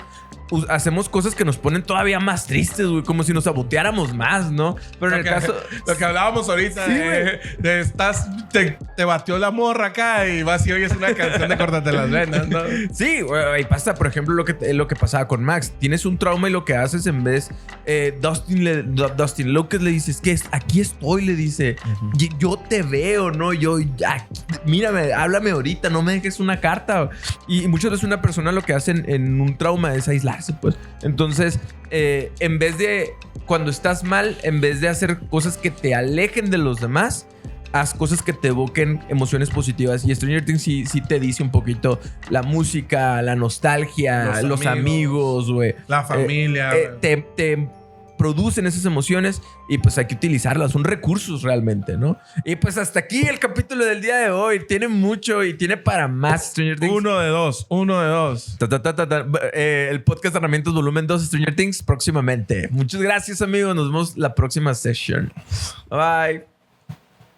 hacemos cosas que nos ponen todavía más tristes, güey, como si nos saboteáramos más, ¿no? Pero en el caso... Lo que hablábamos ahorita, sí, te batió la morra acá y vas y oyes una canción de Córtate las venas, ¿no? Sí, güey, pasa, por ejemplo, lo que pasaba con Max. Tienes un trauma y lo que haces en vez... Dustin Lucas le dices, ¿qué es? Aquí estoy, le dice. Yo te veo, ¿no? mírame, háblame ahorita, no me dejes una carta. Y muchas veces una persona lo que hace en un trauma es aislarse, pues. Entonces, en vez de, cuando estás mal, en vez de hacer cosas que te alejen de los demás, haz cosas que te evoquen emociones positivas. Y Stranger Things sí te dice un poquito la música, la nostalgia, los amigos, güey. La familia. Te producen esas emociones y pues hay que utilizarlas. Son recursos realmente, ¿no? Y pues hasta aquí el capítulo del día de hoy. Tiene mucho y tiene para más Stranger Things. Uno de dos. El podcast de herramientas volumen 2 Stranger Things próximamente. Muchas gracias, amigos. Nos vemos la próxima sesión. Bye.